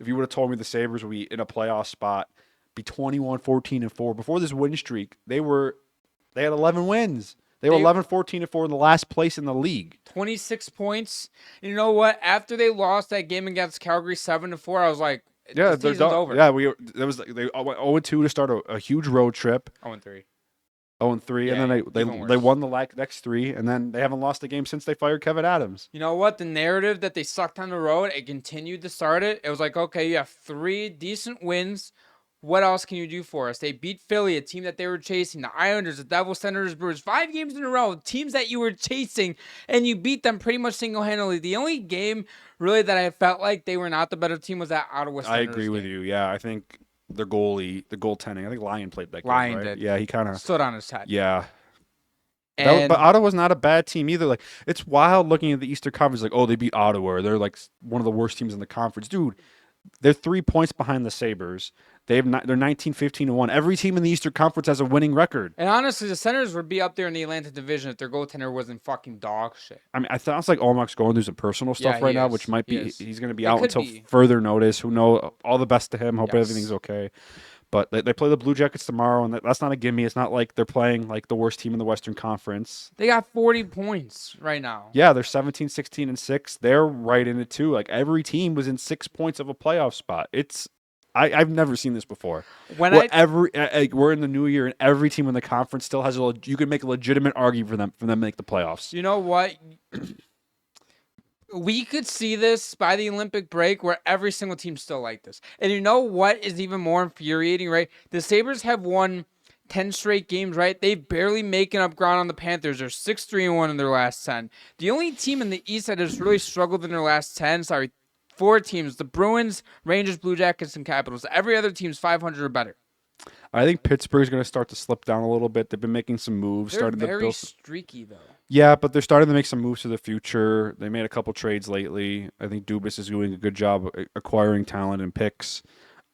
if you would have told me the Sabres would be in a playoff spot, be 21-14-4 before this win streak, they had 11 wins. They were 11-14-4 in the last place in the league. 26 points. And you know what? After they lost that game against Calgary 7-4, I was like, the season's over. Yeah, they went 0-2 to start a huge road trip. 0-3. 0-3, Yeah, and then they won the next 3, and then they haven't lost a game since they fired Kevin Adams. You know what? The narrative that they sucked on the road, it continued to start it. It was like, okay, you have 3 decent wins. What else can you do for us? They beat Philly, a team that they were chasing. The Islanders, the Devils, Senators, Brewers. 5 games in a row. Teams that you were chasing, and you beat them pretty much single-handedly. The only game, really, that I felt like they were not the better team was that Ottawa Senators I agree with you. Yeah, I think the goaltending. I think Lyon played that game, Lyon right? did. Yeah, he kind of stood on his head. Yeah. And But Ottawa's not a bad team either. Like, it's wild looking at the Eastern Conference. Like, oh, they beat Ottawa. Or they're like one of the worst teams in the conference, dude. They're 3 points behind the Sabres. They're 19-15-1. Every team in the Eastern Conference has a winning record. And honestly, the Senators would be up there in the Atlantic Division if their goaltender wasn't fucking dog shit. I mean, I thought it's like Olmec's going through some personal stuff right now, which might be he's going to be out until further notice. Who knows? All the best to him. Hope everything's okay. But they play the Blue Jackets tomorrow, and that's not a gimme. It's not like they're playing like the worst team in the Western Conference. They got 40 points right now. Yeah, they're 17-16-6. They're right in it too. Like every team was in 6 points of a playoff spot. I've never seen this before. We're in the new year, and every team in the conference still has you can make a legitimate argument for them to make the playoffs. You know what? We could see this by the Olympic break where every single team's still like this. And you know what is even more infuriating, right? The Sabres have won 10 straight games, right? They've barely making up ground on the Panthers. They're 6-3-1 in their last 10. The only team in the East that has really struggled in their last 4 teams, the Bruins, Rangers, Blue Jackets, and Capitals. Every other team's 500 or better. I think Pittsburgh's going to start to slip down a little bit. They've been making some moves. They're very streaky, though. Yeah, but they're starting to make some moves to the future. They made a couple trades lately. I think Dubas is doing a good job acquiring talent and picks.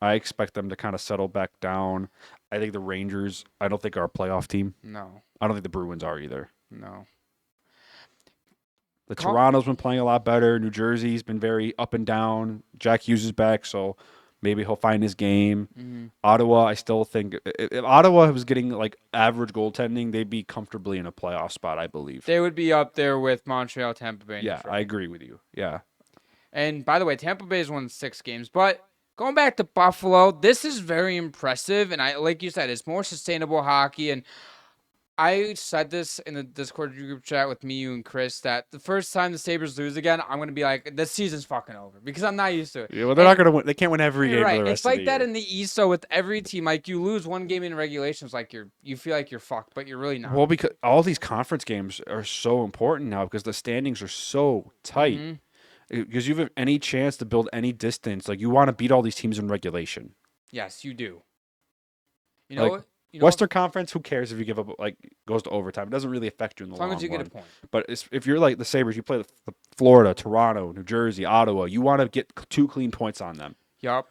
I expect them to kind of settle back down. I think the Rangers, I don't think are a playoff team. No. I don't think the Bruins are either. No. Toronto's been playing a lot better. New Jersey's been very up and down. Jack Hughes is back, so maybe he'll find his game. Mm-hmm. Ottawa, I still think if Ottawa was getting like average goaltending, they'd be comfortably in a playoff spot, I believe. They would be up there with Montreal, Tampa Bay. Yeah, I agree with you. Yeah. And by the way, Tampa Bay has won 6 games. But going back to Buffalo, this is very impressive. And like you said, it's more sustainable hockey. And I said this in the Discord group chat with me, you, and Chris, that the first time the Sabres lose again, I'm going to be like, this season's fucking over because I'm not used to it. Yeah, well, they're not going to win. They can't win every game You're for right. the rest It's of the like that year. in the East, so with every team, like you lose one game in regulation, it's like you feel like you're fucked, but you're really not. Well, because all these conference games are so important now because the standings are so tight. Mhm. Because you have any chance to build any distance, like you want to beat all these teams in regulation. Yes, you do. You Like, know what? You know Western Conference, who cares if you give up, like, goes to overtime? It doesn't really affect you in the as long long as you run. get a point. But if you're like the Sabres, you play the Florida, Toronto, New Jersey, Ottawa, you want to get 2 clean points on them. Yup.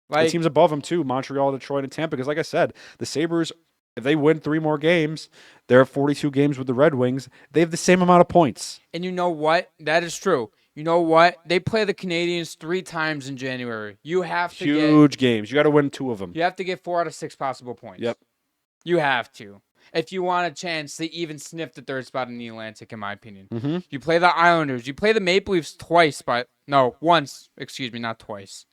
The Like, teams above them, too, Montreal, Detroit, and Tampa. Because, like I said, the Sabres, if they win 3 more games, they're at 42 games with the Red Wings. They have the same amount of points. and you know what? That is true. You know what? They play the Canadians 3 times in January. You have to Huge games. You got to win 2 of them. You have to get 4 out of 6 possible points. Yep. You have to. If you want a chance to even sniff the 3rd spot in the Atlantic, in my opinion. Mm-hmm. You play the Islanders. You play the Maple Leafs twice, but no, once. Excuse me, not twice.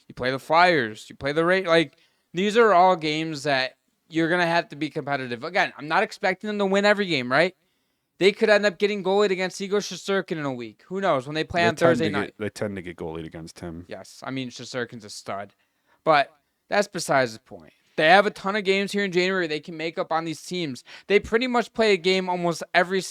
You play the Flyers. You play the Like, these are all games that you're going to have to be competitive. Again, I'm not expecting them to win every game, right? They could end up getting goalied against Igor Shesterkin in a week. Who knows? When they play on Thursday night. They tend to get goalied against him. Yes. I mean, Shesterkin's a stud. But that's besides the point. They have a ton of games here in January they can make up on these teams. They pretty much play a game almost every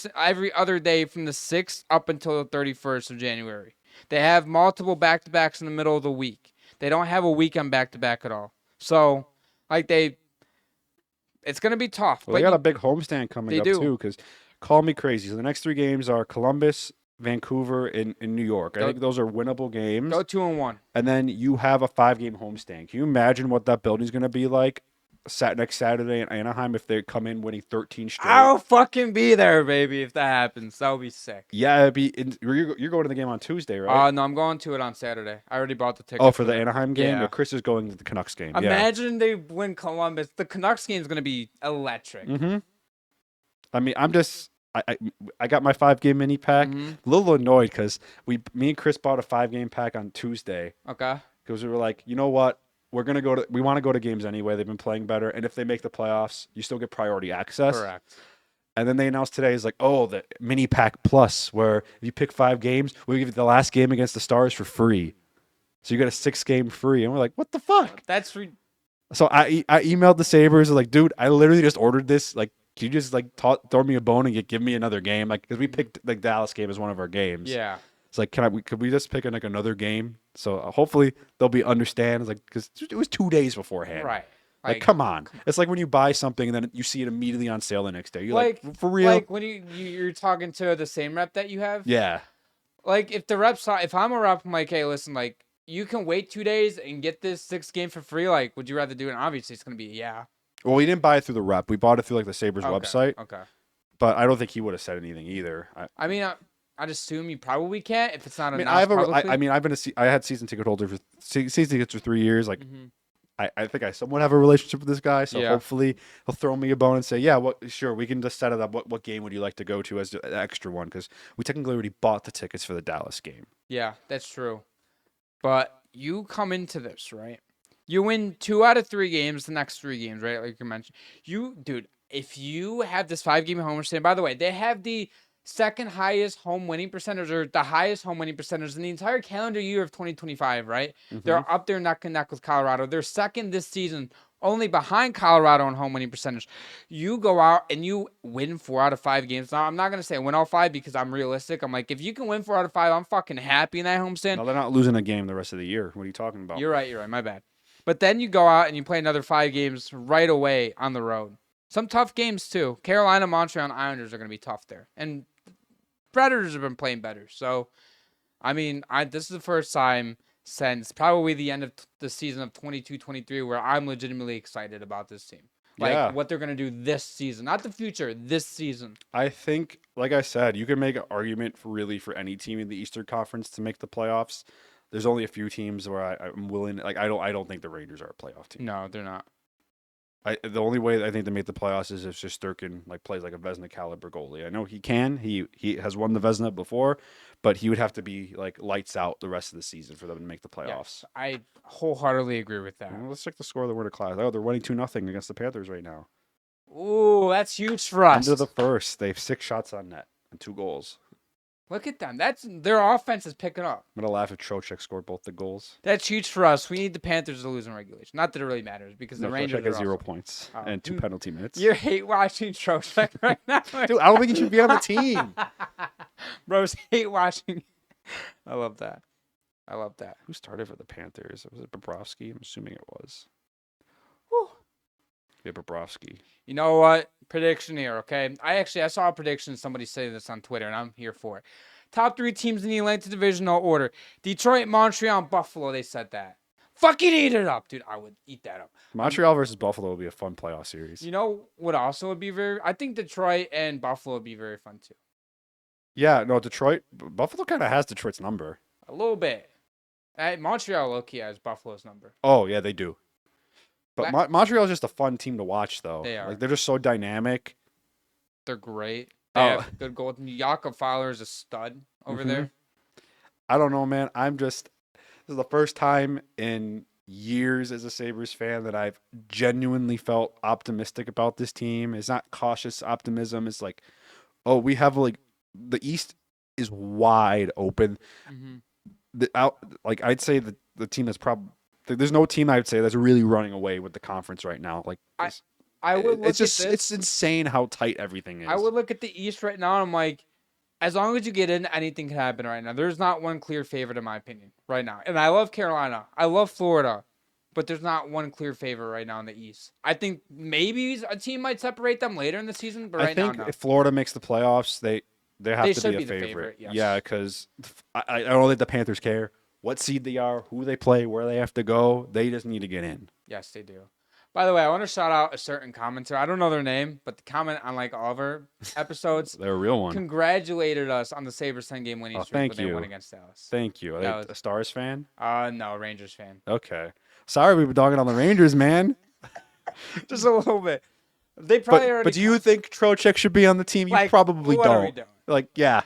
other day from the 6th up until the 31st of January. They have multiple back-to-backs in the middle of the week. They don't have a weekend back-to-back at all. So, like, it's going to be tough. Well, they got a big homestand coming up, too, because call me crazy. So the next 3 games are Columbus, Vancouver, and New York. I think those are winnable games. Go 2-1. And then you have a 5-game homestand. Can you imagine what that building's going to be like next Saturday in Anaheim if they come in winning 13 straight? I'll fucking be there, baby, if that happens. That'll be sick. Yeah, you're going to the game on Tuesday, right? No, I'm going to it on Saturday. I already bought the ticket. Oh, for the Anaheim game? Yeah. Yeah, Chris is going to the Canucks game. Imagine they win Columbus. The Canucks game is going to be electric. Mm-hmm. I mean, I got my 5-game mini pack. Mhm. A little annoyed because me and Chris bought a 5-game pack on Tuesday Okay. because we were like, you know what? We want to go to games anyway. They've been playing better, and if they make the playoffs, you still get priority access. Correct. And then they announced today is like, oh, the mini pack plus, where if you pick 5 games, we'll give you the last game against the Stars for free. So you get a 6-game free, and we're like, what the fuck? That's So I emailed the Sabres, like, dude, I literally just ordered this. Like, can you just like throw me a bone and give me another game? Like, because we picked the Dallas game as one of our games. yeah. It's like, could we just pick like another game? So hopefully they'll be understand. It's like, because it was 2 days beforehand. Right. Like, come on. It's like when you buy something and then you see it immediately on sale the next day. You're like for real? Like when you're talking to the same rep that you have. Yeah. Like if I'm a rep, I'm like, hey, listen, like you can wait 2 days and get this 6 game for free. Like, would you rather do it? And obviously, it's gonna be yeah. Well, we didn't buy it through the rep. We bought it through like the Sabres Okay, website. Okay. But I don't think he would have said anything either. I mean, I'd assume you probably can't if it's not. I mean, announced I had season ticket holder for season tickets for 3 years. Like, Mhm. I think I somewhat have a relationship with this guy, so Yeah. hopefully he'll throw me a bone and say, yeah, sure, we can just set it up. What game would you like to go to as an extra one? Because we technically already bought the tickets for the Dallas game. Yeah, that's true. But you come into this, right? You win 2 out of 3 games, the next 3 games, right? Like you mentioned. Dude, if you have this 5-game homestand, by the way, they have the second highest home winning percentage or the highest home winning percentage in the entire calendar year of 2025, right? Mhm. They're up there neck and neck with Colorado. They're second this season, only behind Colorado in home winning percentage. You go out and you win 4 out of 5 games. Now, I'm not going to say win all 5 because I'm realistic. I'm like, if you can win 4 out of 5, I'm fucking happy in that homestand. No, they're not losing a game the rest of the year. What are you talking about? You're right. My bad. But then you go out and you play another 5 games right away on the road. Some tough games too. Carolina, Montreal, and Islanders are going to be tough there. And Predators have been playing better. So, I mean, this is the first time since probably the end of the season of 22-23 where I'm legitimately excited about this team. Like what they're going to do this season. Not the future, this season. I think, like I said, you can make an argument for any team in the Eastern Conference to make the playoffs. There's only a few teams where I'm willing. Like I don't think the Rangers are a playoff team. No, they're not. The only way I think they make the playoffs is if Shesterkin plays like a Vezina caliber goalie. I know he can. He has won the Vezina before, but he would have to be lights out the rest of the season for them to make the playoffs. Yes, I wholeheartedly agree with that. Well, let's check the score of the Winter Class. Oh, they're winning 2-0 against the Panthers right now. Ooh, that's huge for us. End of the first, they have 6 shots on net and 2 goals. Look at them. Their offense is picking up. I'm gonna laugh if Trocheck scored both the goals. That's huge for us. We need the Panthers to lose in regulation. Not that it really matters because the Rangers Trocheck has are 0 also... points and 2 penalty minutes. You hate watching Trocheck right now. Dude, I don't think he should be on the team. Bros hate watching. I love that. Who started for the Panthers? Was it Bobrovsky? I'm assuming it was. Whew. Yeah, Bobrovsky. You know what? Prediction here, okay? I saw a prediction. Somebody say this on Twitter, and I'm here for it. Top 3 teams in the Atlantic Division, no order. Detroit, Montreal, and Buffalo. They said that. Fucking eat it up, dude. I would eat that up. Montreal versus Buffalo will be a fun playoff series. You know what also would be I think Detroit and Buffalo would be very fun, too. Yeah, no, Buffalo kind of has Detroit's number. A little bit. Montreal low-key has Buffalo's number. Oh, yeah, they do. But Montreal is just a fun team to watch, though. They are. They're just so dynamic. They're great. They have good goals. Jakob Fowler is a stud over there. I don't know, man. This is the first time in years as a Sabres fan that I've genuinely felt optimistic about this team. It's not cautious optimism. It's like, oh, we have the East is wide open. I'd say the team that's probably there's no team I'd say that's really running away with the conference right now. I would look it's insane how tight everything is. I would look at the East right now and I'm like, as long as you get in, anything can happen right now. There's not one clear favorite in my opinion right now. And I love Carolina. I love Florida. But there's not one clear favorite right now in the East. I think maybe a team might separate them later in the season, but right now, no. If Florida makes the playoffs, they have to be a favorite. Yes. Yeah, because I don't think the Panthers care what seed they are, who they play, where they have to go. They just need to get in. Yes, they do. By the way, I want to shout out a certain commenter. I don't know their name, but the comment on all of our episodes. They're a real one. Congratulated us on the Sabres 10-game winning streak when they won against Dallas. Thank you. Are they a Stars fan? No, Rangers fan. Okay. Sorry, we've been dogging on the Rangers, man. Just a little bit. They probably already. But do you think Trocheck should be on the team? You probably what don't. Are we doing? Yeah.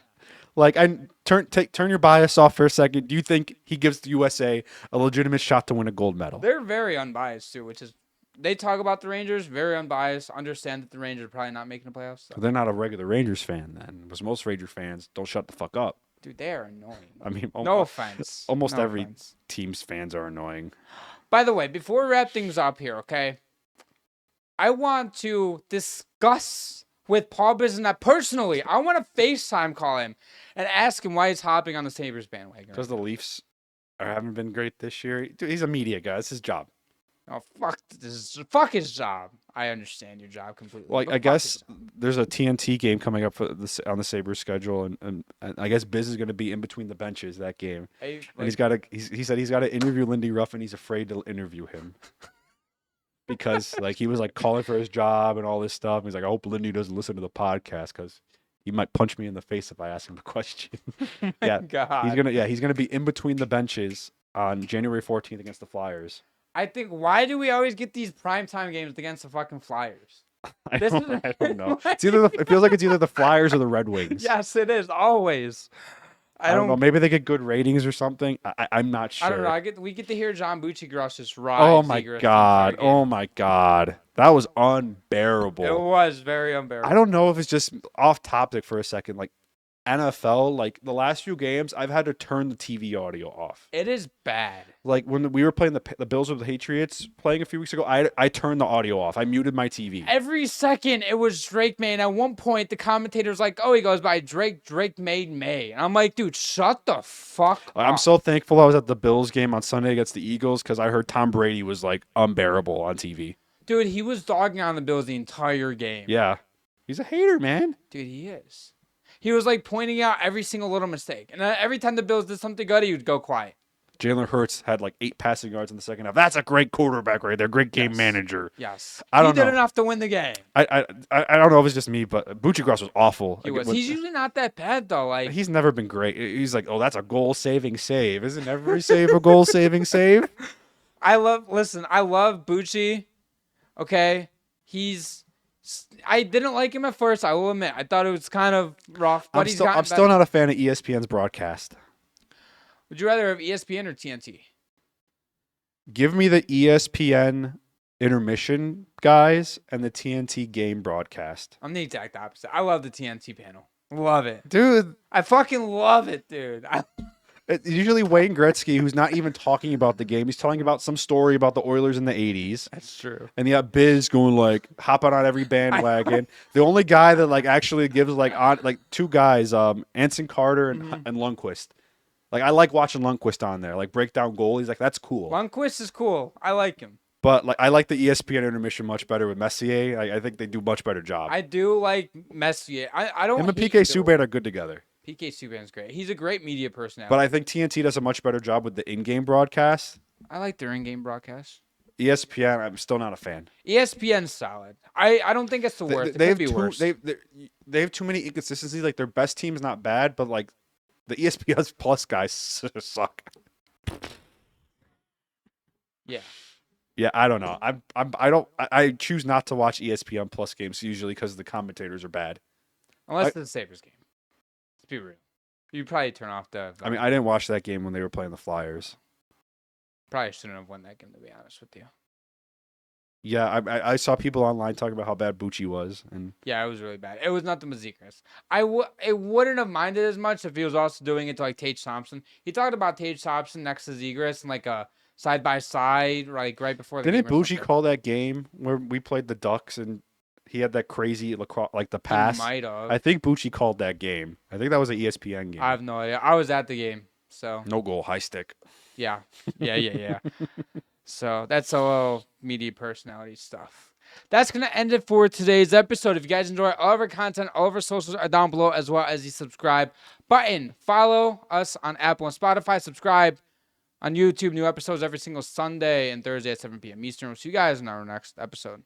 Turn your bias off for a second. Do you think he gives the USA a legitimate shot to win a gold medal? They're very unbiased too, which is they talk about the Rangers very unbiased. Understand that the Rangers are probably not making the playoffs. So. They're not a regular Rangers fan then, because most Ranger fans don't shut the fuck up. Dude, they are annoying. I mean, no offense. Almost every team's fans are annoying. By the way, before we wrap things up here, okay, I want to discuss with Paul Bissonnette personally. I want to FaceTime call him and ask him why he's hopping on the Sabres bandwagon. Because the Leafs haven't been great this year. Dude, he's a media guy. It's his job. Oh, fuck his job. I understand your job completely. Well, I guess there's a TNT game coming up on the Sabres schedule, and I guess Biz is going to be in between the benches that game. And he said he's got to interview Lindy Ruff, and he's afraid to interview him. Because he was calling for his job and all this stuff. And he's like, I hope Lindy doesn't listen to the podcast because he might punch me in the face if I ask him a question. Yeah, God. He's gonna be in between the benches on January 14th against the Flyers. I think why do we always get these primetime games against the fucking Flyers? I don't know. It feels like it's either the Flyers or the Red Wings. Yes, it is always. I don't know. Maybe they get good ratings or something. I'm not sure. I don't know. We get to hear John Bucci-Gross just ride. Oh my god! Oh my god! That was unbearable. It was very unbearable. I don't know if it's just off topic for a second. NFL, the last few games, I've had to turn the TV audio off. It is bad. When we were playing the Bills with the Patriots playing a few weeks ago, I turned the audio off. I muted my TV. Every second it was Drake May. And at one point, the commentator's like, oh, he goes by Drake made May. And I'm like, dude, shut the fuck up. I'm so thankful I was at the Bills game on Sunday against the Eagles because I heard Tom Brady was unbearable on TV. Dude, he was dogging on the Bills the entire game. Yeah. He's a hater, man. Dude, he is. He was pointing out every single little mistake. And every time the Bills did something good, he would go quiet. Jalen Hurts had 8 passing yards in the second half. That's a great quarterback right there. Great game manager. Yes. I don't know. He did enough to win the game. I don't know if it's just me, but Bucci-Gross was awful. He was. He's usually not that bad, though. He's never been great. He's oh, that's a goal-saving save. Isn't every save a goal-saving save? I love Bucci, Okay, I didn't like him at first. I will admit, I thought it was kind of rough, but I'm still not a fan of ESPN's broadcast. Would you rather have ESPN or TNT? Give me the ESPN intermission guys and the TNT game broadcast. I'm the exact opposite. I love the TNT panel. Love it. Dude, I fucking love it, dude. it's usually Wayne Gretzky, who's not even talking about the game. He's talking about some story about the Oilers in the 80s. That's true. And you got Biz going like hopping on every bandwagon. The only guy that like actually gives like two guys, Anson Carter and Lundqvist. Like I like watching Lundqvist on there, like break down goalies. Like that's cool. Lundqvist is cool. I like him. But like I like the ESPN intermission much better with Messier. I think they do much better job. I do like Messier. I don't. Him and PK Subban are good together. PK Subban's great. He's a great media personality. But I think TNT does a much better job with the in-game broadcast. I like their in-game broadcast. ESPN, I'm still not a fan. ESPN's solid. I don't think it's the worst. It could be worse. They have too many inconsistencies. Like their best team is not bad, but like the ESPN Plus guys suck. Yeah. Yeah, I don't know. I choose not to watch ESPN Plus games usually because the commentators are bad. Unless it's the Sabres game. Let's be real. You probably turn off the. I mean, I didn't watch that game when they were playing the Flyers. Probably shouldn't have won that game, to be honest with you. Yeah, I saw people online talking about how bad Bucci was, and yeah, it was really bad. It was not the Mazikras. It wouldn't have minded as much if he was also doing it to like Tage Thompson. He talked about Tage Thompson next to Zegras and like a side by side, like right before the didn't game. Bucci call that game where we played the Ducks and he had that crazy lacrosse, like the pass? He might have. I think Bucci called that game. I think that was an ESPN game. I have no idea. I was at the game, so no goal, high stick. Yeah. So that's a little media personality stuff. That's going to end it for today's episode. If you guys enjoy all of our content, all of our socials are down below, as well as the subscribe button. Follow us on Apple and Spotify. Subscribe on YouTube. New episodes every single Sunday and Thursday at 7 p.m. Eastern. We'll see you guys in our next episode.